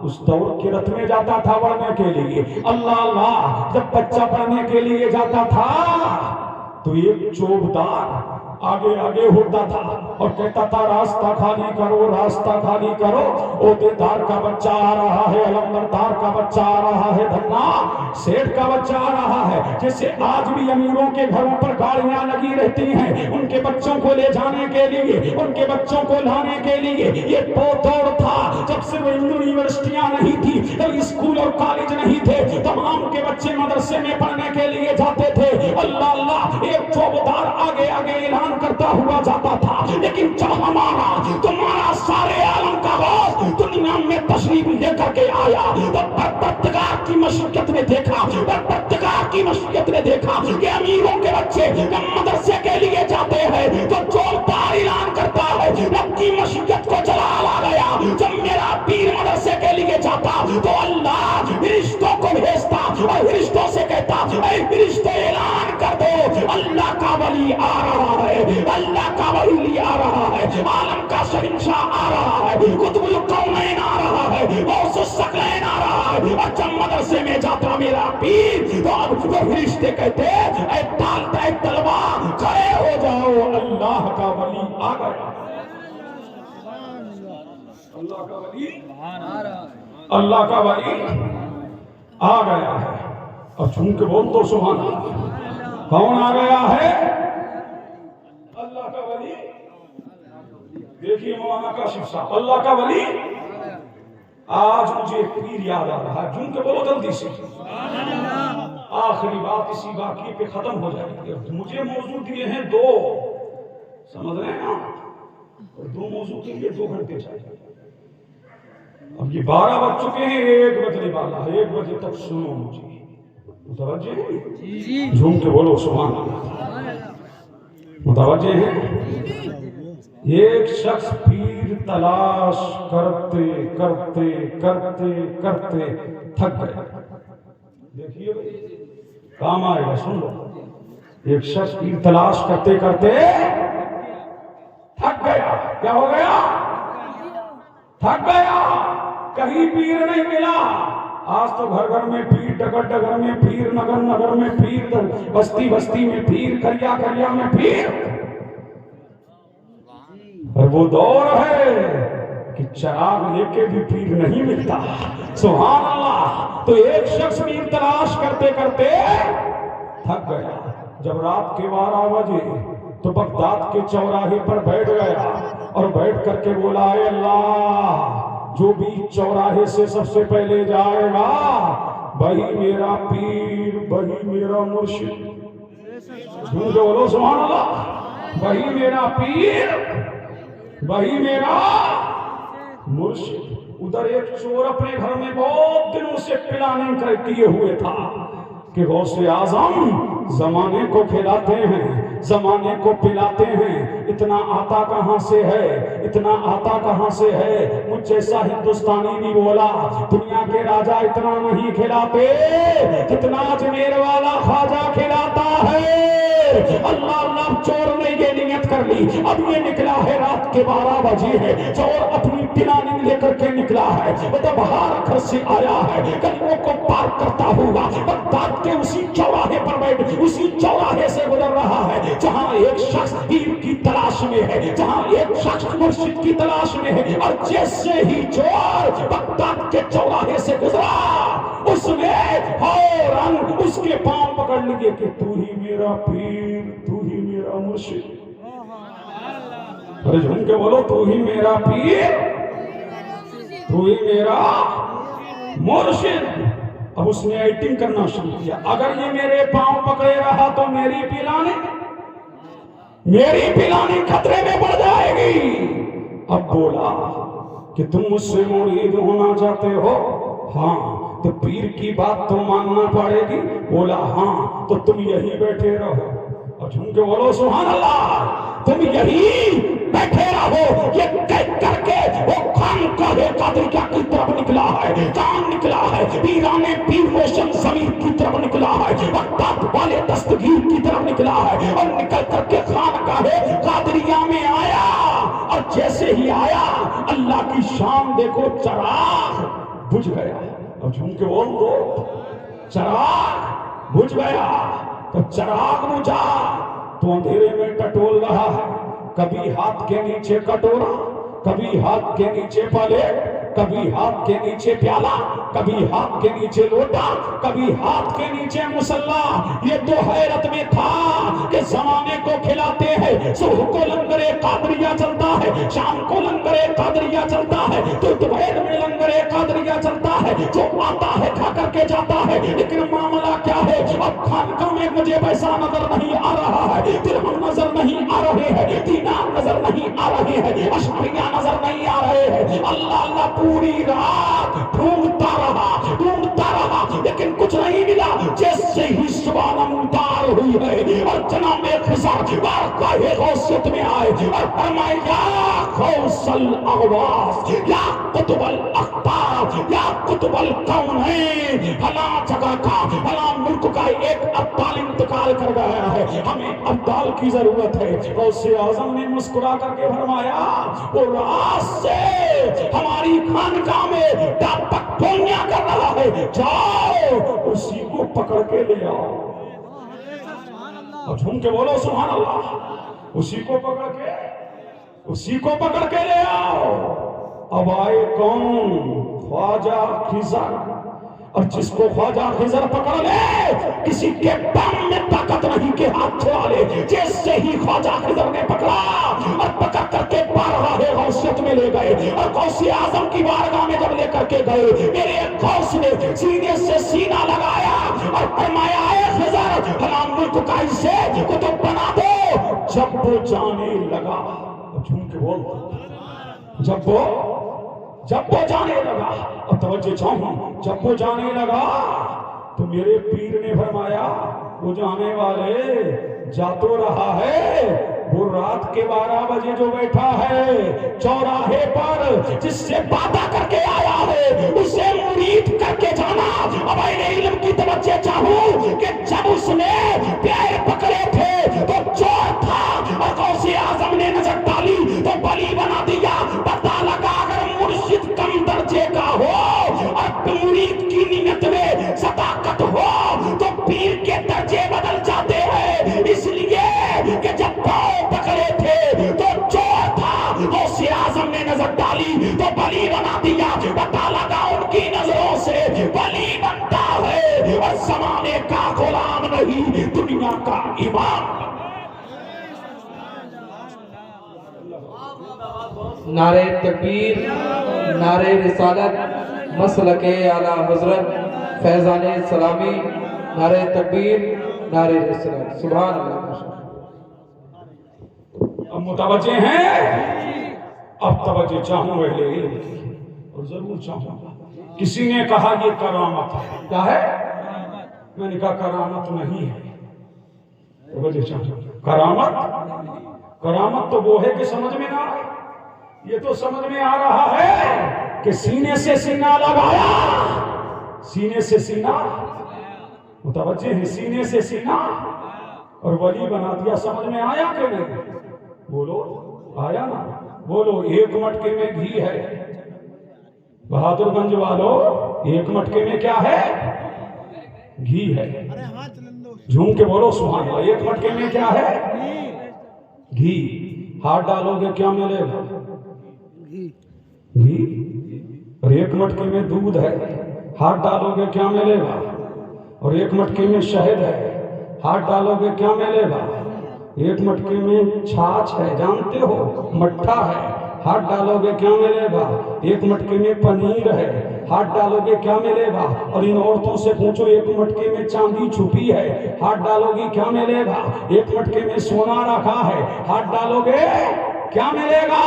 Speaker 1: اس دور کے رت میں جاتا تھا پڑھنے کے لیے، اللہ اللہ، جب بچہ پڑھنے کے لیے جاتا تھا تو ایک چوبدار آگے آگے ہوتا تھا اور کہتا تھا راستہ خالی کرو، راستہ خالی کرو، عہدیدار کا بچہ آ رہا ہے، علمبردار کا بچہ آ رہا ہے، دھنا سیٹھ کا بچہ آ رہا ہے۔ جیسے آج بھی امیروں کے گھروں پر گاڑیاں لگی رہتی ہیں ان کے بچوں کو لے جانے کے لیے، ان کے بچوں کو لانے کے لیے، یہ وہ دور تھا جب صرف یونیورسٹیاں نہیں تھی، جب اسکول اور کالج نہیں تھے، تمام کے بچے مدرسے میں پڑھنے کے لیے جاتے تھے۔ اللہ اللہ، ایک چوبدار آگے آگے اعلان کرتا ہوا جاتا تھا، لیکن جب ہمارا تمہارا سارے عالم کا غوث دنیا میں تشریف لے کر کے آیا تو پروردگار کی مشیت نے دیکھا، پروردگار کی مشیت نے دیکھا کہ امیروں کے بچے جب مدرسے کے لیے جاتے ہیں تو چوبدار اعلان کرتا ہے، رب کی مشیت کو جلال آ گیا۔ جب میرا پیر مدرسے کے لیے جاتا تو اللہ فرشتوں کو بھیجتا اور فرشتوں سے کہتا، اے فرشتے اعلان کر دو اللہ کا ولی آ رہا ہے، اللہ کا ولی آ رہا ہے، عالم کا شہنشاہ آ رہا ہے، قطب القومین آ رہا ہے، غوث الثقلین آ رہا ہے۔ اور جب مدرسے میں جاتا میرا پیر تو اب فرشتے کہتے، اے طلبہ کھڑے ہو جاؤ، اللہ کا ولی آ گیا، اللہ کا ولی، اللہ کا ولی آ گیا ہے۔ اب جھوم کے بول تو سبحان اللہ، کون آ گیا ہے؟ اللہ کا ولی۔ دیکھیے مولانا کاشف صاحب، اللہ کا ولی۔ آج مجھے ایک پیر یاد آ رہا ہے، جھوم کے بولو جلدی سے۔ آخری بات اسی واقعے پہ ختم ہو جائے گی۔ مجھے موضوع دیے ہیں دو، سمجھ رہے ہیں آپ، اور دو موضوع کے لیے 2 گھنٹے چاہیے۔ اب یہ 12 بج چکے ہیں، 1 بجنے والا ہے، 1 بجے تک سنو مجھے، متوجہ ہیں؟ جھوم کے بولو سبحان اللہ، متوجہ ہیں؟ ایک شخص پیر تلاش کرتے کرتے کرتے کرتے تھک گیا۔ دیکھیے کام آئے گا، سن لو۔ ایک شخص پیر تلاش کرتے کرتے تھک گیا۔ کیا ہو گیا؟ تھک گیا، کہیں پیر نہیں ملا۔ آج تو گھر گھر میں پیر، ڈگر ڈگر میں پیر، نگر نگر میں پیر، بستی بستی میں پیر، کریا کریا میں پیر۔ اور وہ دور ہے کہ چراغ لے کے بھی پیر نہیں ملتا، سبحان اللہ۔ تو ایک شخص پیر تلاش کرتے کرتے تھک گیا۔ جب رات کے 12 بجے تو بغداد کے چوراہے پر بیٹھ گیا اور بیٹھ کر کے بولا، اے اللہ، جو بھی چوراہے سے سب سے پہلے جائے گا وہی میرا پیر، وہی میرا مرشد۔ بولو سبحان اللہ، وہی میرا پیر، وہی میرا مرشد۔ ادھر ایک چور اپنے گھر میں بہت دنوں سے پلاننگ کیے ہوئے تھا کہ غوث اعظم زمانے کو کھلاتے ہیں، زمانے کو پلاتے ہیں، اتنا آتا کہاں سے ہے، اتنا آتا کہاں سے ہے۔ مجھ جیسا ہندوستانی بھی بولا، دنیا کے راجا اتنا نہیں کھلاتے جتنا اجمیر والا خواجہ کھلاتا ہے۔ اللہ اللہ، چور نے یہ نیت کر لی، اب یہ نکلا ہے رات کے 12 بجے ہے، چور اپنی پلاننگ لے کر کے نکلا ہے، جب ہر گھر سے آیا ہے، گلیوں کو پار کرتا ہوا بغداد کے اسی چوراہے پر بیٹھ، اسی چوراہے سے گزر رہا ہے جہاں ایک شخص پیر کی تلاش میں ہے، جہاں ایک شخص مرشد کی تلاش میں ہے۔ اور جیسے ہی چور بغداد کے چوراہے سے گزرا، اس نے فوراً اس کے پاؤں پکڑ لیے کہ تو ہی میرا پیر، تو ہی میرا مرشد۔ ارے جھوم کے بولو، تو ہی میرا پیر، تو ہی میرا مرشد۔ اب اس نے ایٹنگ کرنا شروع کیا، اگر یہ میرے پاؤں پکڑے رہا تو میری پلانی خطرے میں پڑ جائے گی۔ اب بولا کہ تم مجھ سے مرید ہونا چاہتے ہو؟ ہاں، تو پیر کی بات تو ماننا پڑے گی؟ بولا ہاں، تو تم یہی بیٹھے رہو اور جھوم کے بولو سبحان اللہ، تم یہی بیٹھے رہو۔ یہ کہہ کر کے وہ خانقاہ قادریہ کی طرف نکلا ہے، کہاں نکلا ہے؟ ایران پیر روشن زمین کی طرف نکلا ہے، بغداد والے دستگیر کی طرف نکلا ہے، اور نکل کر کے خانقاہ قادریہ میں آیا، اور جیسے ہی آیا اللہ کی شان دیکھو، چراغ بجھ گیا۔ اور جھوم کے بول دو، چراغ بجھ گیا۔ تو چراغ بجھا تو اندھیرے میں ٹٹول رہا ہے، کبھی ہاتھ کے نیچے کٹورا، کبھی ہاتھ کے نیچے پلیٹ، کبھی ہاتھ کے نیچے پیالہ، کبھی ہاتھ کے نیچے لوٹا، کبھی ہاتھ کے نیچے مسلح۔ یہ تو حیرت میں تھا کہ زمانے کو کھلاتے ہیں، صبح کو لنگر قادریہ چلتا ہے، شام کو لنگر قادریہ چلتا ہے، تو دوپہر میں لنگر قادریہ چلتا ہے، جو آتا ہے کھا کر کے جاتا ہے۔ لیکن معاملہ کیا ہے؟ اب خانقاہ میں مجھے پیسہ نظر نہیں آ رہا ہے، درہم نظر نہیں آ رہے ہیں، دینار نظر نہیں آ رہے ہیں، اشعریہ نظر نہیں آ رہے ہیں۔ اللہ اللہ پوری رات ڈھونڈتا رہا لیکن کچھ نہیں ملا۔ جیسے ہی صبح نمودار ہوئی ہے اور جناب خضر بارگاہ غوثیت میں آئے اور فرمائے یا غوث الاغواث، یا قطب الاقطار، یا قطب الکونین، فلاں جگہ کا فلاں ملک کا ایک ابدال انتقال کر گیا ہے، ہمیں ابدال کی ضرورت ہے۔ غوث اعظم نے مسکرا کر کے فرمایا وہ رات سے ہماری خانقاہ میں ڈاپک ٹھونیاں کر رہا ہے، جاؤ اسی کو پکڑ کے لے آؤ۔ اور جھوم کے بولو سبحان اللہ، اسی کو پکڑ کے لے آؤ۔ اب آئے کون؟ خواجہ خضر، اور جس کو خواجہ خضر پکڑ لے کسی کے دم میں طاقت نہیں کہ ہاتھ چھڑا لے۔ جیسے ہی خواجہ خضر نے پکڑا اور پکڑ کر کے بارگاہ غوثیت میں لے گئے، اور غوث اعظم کی بارگاہ میں جب لے کر کے گئے، میرے غوث نے سینے سے سینہ لگایا اور فرمایا اے خضر فلاں ملک کا اسے قطب بنا دو۔ جب وہ جانے لگا، جھوم کے بول، جب وہ جانے لگا، اور توجہ چاہوں، جب وہ جانے لگا تو میرے پیر نے فرمایا وہ جانے والے جا تو رہا ہے، وہ رات کے 12 بجے جو بیٹھا ہے چوراہے پر، جس سے وعدہ کر کے آیا ہے اسے مرید کر کے جانا۔ اب اہل علم کی توجہ چاہوں کہ جب اس نے پیر پکڑے تھے تو چور تھا، اور غوث اعظم نے نظر ڈالی تو بلی بنا دیا۔ پتہ لگا اگر مرشد کم درجے کا ہو اور مرید کی نیت میں صداقت ہو تو پیر کے درجے بدل جاتے ہیں۔ اس لیے کہ جب پاؤں پکڑے تھے تو چور تھا، غوث اعظم نے نظر ڈالی تو بلی بنا دیا۔ پتہ لگا ان کی نظروں سے بلی بنتا ہے اور زمانے کا غلام نہیں، دنیا کا امام۔
Speaker 3: نعرہ تکبیر، نعرہ رسالت، مسلک اعلیٰ حضرت فیضان اسلامی، نعرہ تکبیر، نعرہ رسالت، سبحان اللہ۔
Speaker 1: اب متوجہ ہیں؟ اب توجہ چاہوں اہل علم کی، اور ضرور چاہوں گا۔ کسی نے کہا یہ کرامت ہے، کیا ہے؟ میں نے کہا کرامت نہیں ہے۔ توجہ چاہوں، کرامت تو وہ ہے کہ سمجھ میں نہ آئے۔ یہ تو سمجھ میں آ رہا ہے کہ سینے سے سینہ لگایا، سینے سے سینہ، متوجہ ہے، سینے سے سینہ، اور ولی بنا دیا۔ سمجھ میں آیا کہ نہیں؟ بولو، آیا نا؟ بولو، ایک مٹکے میں گھی ہے بہادر گنج والو، ایک مٹکے میں کیا ہے؟ گھی ہے۔ جھوم کے بولو سبحان اللہ، ایک مٹکے میں کیا ہے؟ گھی۔ ہاتھ ڈالو گے کیا ملے گا؟ گھی۔ اور ایک مٹکے میں دودھ ہے، ہاتھ ڈالو گے کیا ملے گا؟ اور ایک مٹکے میں شہد ہے، ہاتھ ڈالو گے کیا ملے گا؟ ایک مٹکے میں چھاچھ ہے، جانتے ہو، مٹھا ہے، ہاتھ ڈالو گے کیا ملے گا؟ ایک مٹکے میں پنیر ہے، ہاتھ ڈالو گے کیا ملے گا؟ اور ان عورتوں سے پوچھو ایک مٹکے میں چاندی چھپی ہے، ہاتھ ڈالو گے کیا ملے گا؟ ایک مٹکے میں سونا رکھا ہے، ہاتھ ڈالو گے کیا ملے گا؟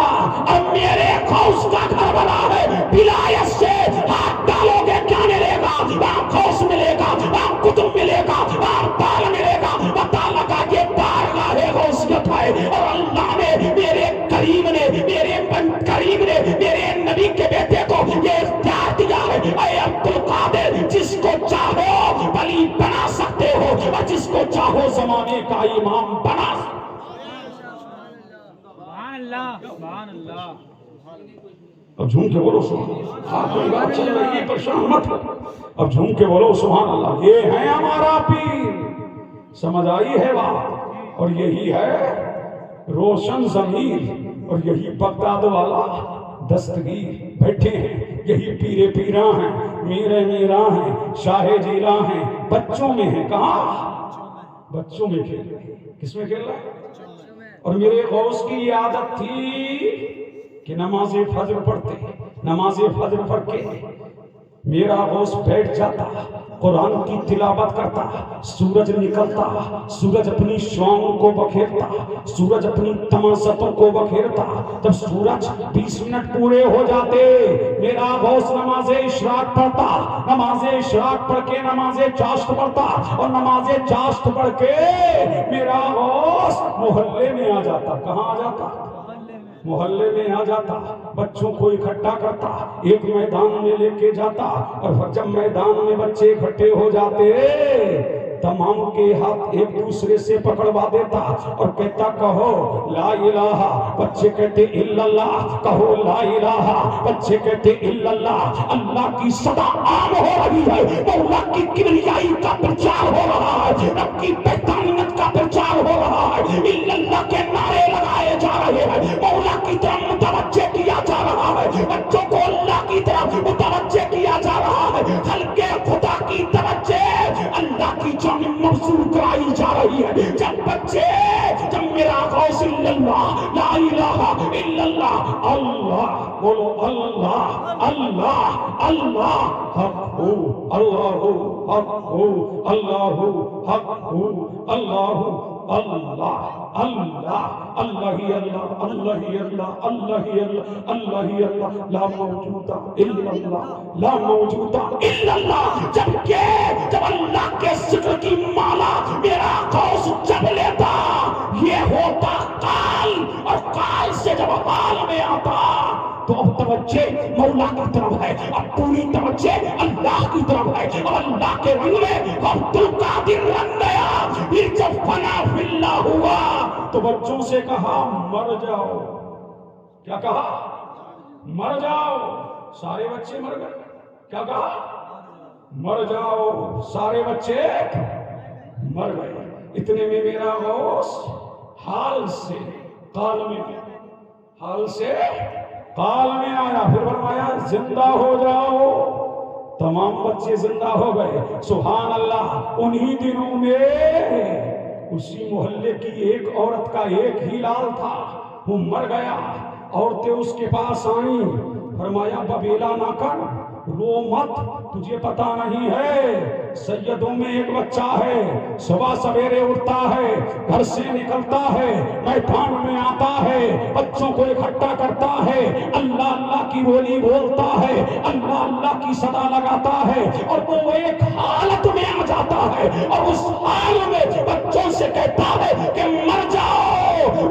Speaker 1: اب میرے غوث کا گھر بنا ہے، ولایت سے ہاتھ ڈالو گے کیا ملے گا؟ وہاں غوث ملے گا، وہاں قطب ملے گا، وہاں بال ملے گا۔ پتہ لگا یہ بارگاہ غوثیت ہے، اور اللہ نے میرے کریم نے میرے نبی کے بیٹے کو یہ اختیار دیا ہے، اے عبد القادر جس کو چاہو ولی بنا سکتے ہو، اور جس کو چاہو زمانے کا امام بنا سکتے ہو۔
Speaker 2: سبحان اللہ۔
Speaker 1: اب جھوم کے بولو سبحان اللہ۔ آپ کوئی بات چل رہی ہے پریشان مت ہو، اب جھوم کے بولو سبحان اللہ۔ یہ ہے ہمارا پیر، سمجھ آئی ہے بات؟ اور یہی ہے روشن ضمیر، اور یہی بغداد والا دستگیر بیٹھے ہیں، یہی پیرے پیراں ہیں، میرے میراں ہیں، شاہ جیلاں ہیں، بچوں میں ہیں۔ کہاں؟ بچوں میں کھیل رہے ہیں۔ کس میں کھیل رہے ہیں؟ اور میرے غوث کی یہ عادت تھی کہ نماز فجر پڑھتے، نماز فجر پڑھ کے میرا غوث بیٹھ جاتا، قرآن کی تلاوت کرتا، سورج نکلتا، سورج اپنی شام کو بکھیرتا، سورج اپنی تماستوں کو بکھیرتا۔ جب سورج 20 منٹ پورے ہو جاتے، میرا غوث نماز اشراق پڑھتا، نماز اشراق پڑھ کے نماز چاشت پڑھتا، اور نماز چاشت پڑھ کے میرا غوث محلے میں آ جاتا۔ کہاں آ جاتا؟ محلے میں آ جاتا، بچوں کو اکٹھا کرتا، ایک میدان میں لے کے جاتا، اور جب میدان میں بچے اکٹھے ہو جاتے تمام کے ہاتھ ایک دوسرے سے پکڑوا دیتا اور کہتا کہو لا الہ، بچے کہتے الا اللہ، کہو لا الہ، بچے کہتے الا اللہ۔ اللہ کی صدا عام ہو رہی ہے، مولا کی کبریائی کا پرچار ہو رہا ہے، رب کی وحدانیت کا پرچار ہو رہا ہے، الا اللہ کے نعرے لگائے جا رہے ہیں، مولا کی طرف متوجہ کیا جا رہا ہے، بچوں کو اللہ کی طرف متوجہ کیا جا رہا ہے، خلق خدا کی توجہ اللہ کی جانب مبذول کرائی جا رہی ہے۔ جب بچے، جب میرا غوث الا اللہ، لا الہ الا اللہ، اللہ بولو، اللہ اللہ اللہ حق ہو، اللہ حق ہو، اللہ حق ہو، اللہ اللہ اللہ اللہ ہی اللہ، اللہ ہی اللہ، اللہ ہی اللہ، اللہ ہی اللہ، لا موجود الا اللہ، لا موجود الا اللہ۔ جب اللہ کے ذکر کی مالا میرا غوث جب لیتا، یہ ہوتا قال، اور قال سے جب حال میں آتا تو اب توجہ مولا کی طرف ہے، اب پوری توجہ اللہ کی طرف ہے، اب اللہ کے رنگ میں عبد القادر رنگ گیا۔ پھر جب فنا فی اللہ ہوا تو بچوں سے کہا مر جاؤ۔ کیا کہا؟ مر جاؤ۔ سارے بچے مر گئے۔ کیا کہا؟ مر جاؤ۔ سارے بچے مر گئے۔ اتنے میں میرا غوث حال سے قال میں گیا، حال سے قال میں آیا، پھر فرمایا زندہ ہو جاؤ۔ تمام بچے زندہ ہو گئے۔ سبحان اللہ۔ انہی دنوں میں اسی محلے کی ایک عورت کا ایک ہی لال تھا، وہ مر گیا۔ عورتیں اس کے پاس آئیں، فرمایا ببیلا نہ کر، رو مت، تجھے پتا نہیں ہے سیدوں میں ایک بچہ ہے، صبح سویرے اٹھتا ہے، گھر سے نکلتا ہے، میدان میں آتا ہے، بچوں کو اکٹھا کرتا ہے، اللہ اللہ کی بولی بولتا ہے، اللہ اللہ کی صدا لگاتا ہے، اور وہ ایک حالت میں آ جاتا ہے، اور اس حال میں بچوں سے کہتا ہے کہ مر جاؤ۔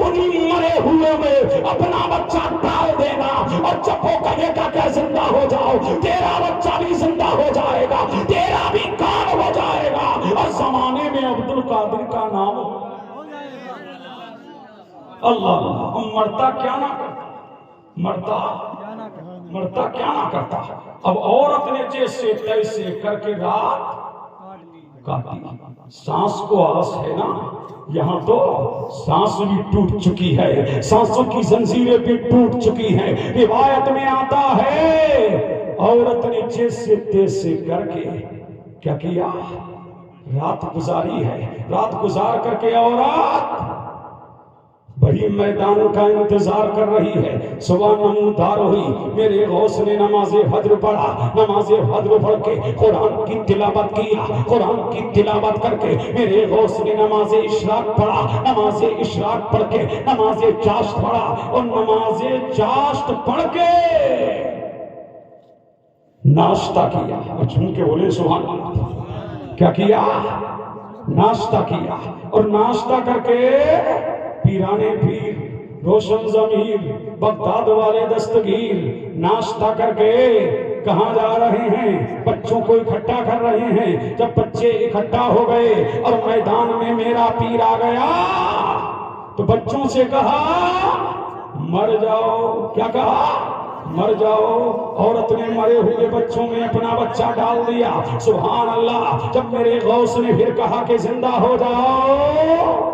Speaker 1: انہی مرے ہوئے میں اپنا بچہ ڈال دینا، اور جب وہ کہے گا کہ زندہ ہو جاؤ، تیرا بچہ بھی زندہ ہو جائے گا، تیرا بھی کام ہو جائے گا، اور زمانے میں عبد القادر کا نام اللہ اللہ۔ مرتا کیا نہ کرتا، مرتا کیا نہ کرتا۔ اب عورت نے جیسے تیسے کر کے رات کاٹی۔ سانس کو آس ہے نا، یہاں تو سانس بھی ٹوٹ چکی ہے، سانسوں کی زنجیریں بھی ٹوٹ چکی ہیں۔ روایت میں آتا ہے عورت نے جیسے تیسے کر کے کیا کیا، رات گزاری ہے۔ رات گزار کر کے عورت بڑی میدان کا انتظار کر رہی ہے۔ صبح نمودار ہوئی، میرے غوث نے نماز فجر پڑھا، نماز فجر پڑھ کے قرآن کی تلاوت کیا، قرآن کی تلاوت کر کے میرے غوث نے نماز اشراق پڑھا، نماز اشراق پڑھ کے نماز چاشت پڑھا، اور نماز چاشت پڑھ کے ناشتہ کیا اور جھوم کے بولے سبحان اللہ. کیا کیا؟ ناشتہ کیا. اور ناشتہ کر کے پیرانے پیر روشن ضمیر بغداد والے دستگیر ناشتہ کر کے کہاں جا رہے ہیں؟ بچوں کو اکٹھا کر رہے ہیں. جب بچے اکٹھا ہو گئے اور میدان میں میرا پیر آ گیا تو بچوں سے کہا مر جاؤ. کیا کہا؟ مر جاؤ. عورت نے مرے ہوئے بچوں میں اپنا بچہ ڈال دیا. سبحان اللہ. جب میرے غوث نے پھر کہا کہ زندہ ہو جاؤ،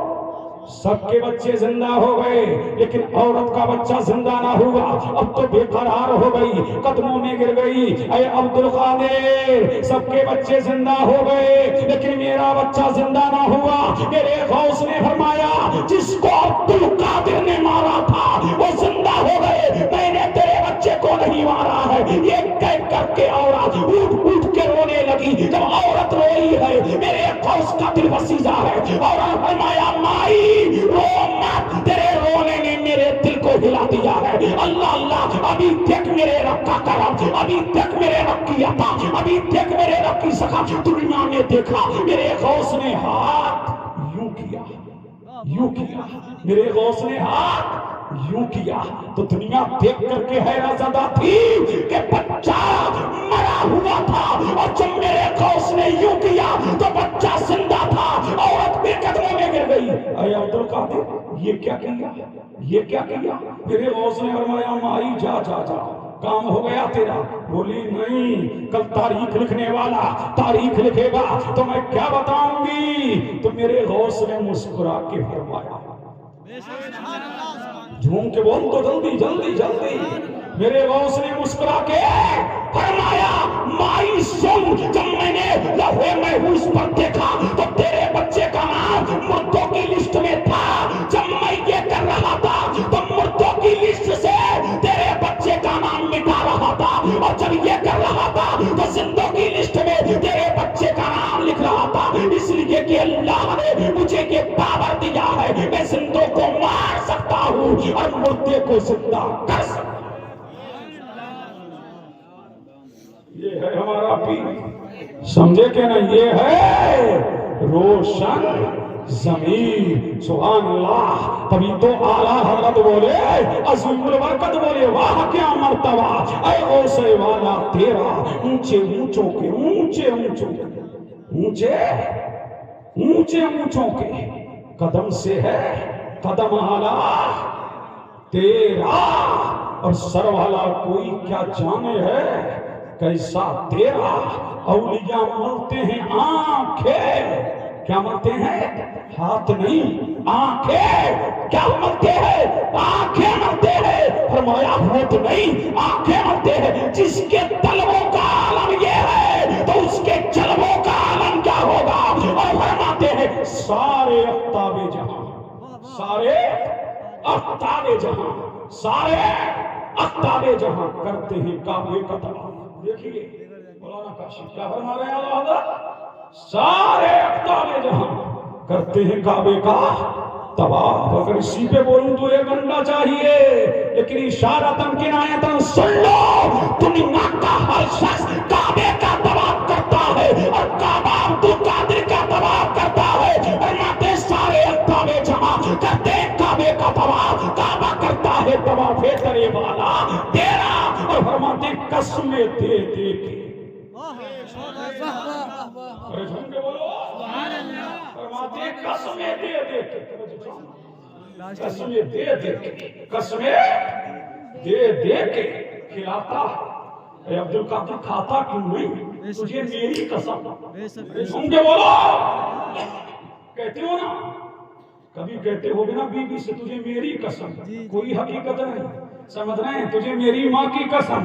Speaker 1: سب کے بچے زندہ ہو گئے لیکن عورت کا بچہ زندہ نہ ہوا. اب تو بے قرار ہو گئی، قدموں میں گر گئی. اے عبد القادر، سب کے بچے زندہ ہو گئے لیکن میرا بچہ زندہ نہ ہوا. میرے غوث نے فرمایا جس کو عبد القادر نے مارا تھا وہ زندہ ہو گئے، میں نے تیرے بچے کو نہیں مارا ہے. یہ کہہ کر کے عورت اٹھ اٹھ کے رونے لگی. جب عورت روئی ہے میرے غوث کا دل وسیزہ ہے اور فرمایا مائی رو مت، تیرے رونے نے میرے دل کو ہلا دیا ہے. اللہ اللہ، ابھی دیکھ میرے رب کا کرم، ابھی دیکھ میرے رب کی عطا، ابھی دیکھ میرے رب کی سخاوت. دنیا نے دیکھا میرے غوث نے ہاتھ یوں کیا، یوں کیا. میرے غوث نے ہاتھ یوں کیا تو دنیا دیکھ کر کے حیرت زدہ تھی کہ بچہ مرا ہوا تھا اور جب میرے غوث نے یوں کیا تو بچہ زندہ تھا. عورت بھی قدموں میں گر گئی. اے عبد القادر، یہ کیا کیا؟ یہ کیا کیا؟ میرے غوث نے فرمایا مائی جا جا جا، کام ہو گیا تیرا. بولی نہیں، کل تاریخ لکھنے والا تاریخ لکھے گا تو میں کیا بتاؤں گی. تو میرے غوث نے مسکرا کے فرمایا، جھوم کے بول تو جلدی جلدی جلدی. میرے غوث نے مسکرا کے فرمایا مائی سن، جب میں نے لوحے محفوظ پر دیکھا تو تیرے بچے کا نام مردوں کی لسٹ میں تھا. جب میں یہ کر رہا تھا تو مردوں کی لسٹ سے تیرے بچے کا نام مٹا رہا تھا اور جب یہ کر رہا تھا تو زندوں کی لسٹ میں تیرے بچے کا نام لکھ رہا تھا. اس لیے کہ اللہ نے مجھے یہ پاور دیا ہے، میں زندوں کو مار سکتا ہوں اور مردے کو زندہ کر سکتا ہوں. یہ ہے ہمارا پیر، سمجھے کہ نہیں؟ یہ ہے روشن ضمیر. سبحان اللہ. تبھی تو اعلیٰ حضرت بولے، عظیم البرکت بولے واہ کیا مرتبہ اے غوث والا تیرا. اونچے اونچوں کے اونچے اونچوں کے اونچے اونچے اونچوں کے قدم سے ہے قدم اعلیٰ تیرا. اور سر والا کوئی کیا جانے ہے کیسا تیرا. اولیاء ملتے ہیں آنکھیں، کیا ملتے ہیں؟ ہاتھ نہیں، آنکھیں. کیا ملتے ہیں؟ آنکھیں ملتے ہیں. فرمایا ہاتھ نہیں، آنکھیں ملتے ہیں. جس کے طلبوں کا عالم یہ ہے تو اس کے جلبوں کا عالم کیا ہوگا. اور فرماتے ہیں سارے افتاب جہاں، سارے افتاب جہاں، سارے افتاب جہاں کرتے ہیں کعبے کا طواف. دیکھیے مولانا کاشف کیا فرما رہے ہیں اعلیٰ حضرت، سارے افتاب جہاں کرتے ہیں کعبے کا طواف. اگر اسی پہ بولوں تو ایک گھنٹہ چاہیے لیکن اشارتاً کنایتاً سن لو. دنیا کا ہر شخص کعبے کا طواف کرتا ہے اور کعبہ عبد القادر کا طواف کرتا ہے. فرماتے سارے افتاب جہاں کرتے ہیں کعبے کا طواف. کعبہ کرتا ہے طواف کرے والا تیرا. اور فرماتے قسمیں دے دے کے، ارے جھوم کے بولو فرماتے قسمیں دے دے کے، قسمیں دے دے کے، قسمیں دے دے کے کھلاتا ہے. اے عبد القادر کھاتا کیوں نہیں؟ تجھے میری قسم. جھوم کے بولو. کہتے ہو نا، کبھی کہتے ہو نا بیوی سے تجھے میری قسم، کوئی حقیقت نہیں. سمجھ رہے ہیں؟ تجھے میری ماں کی قسم.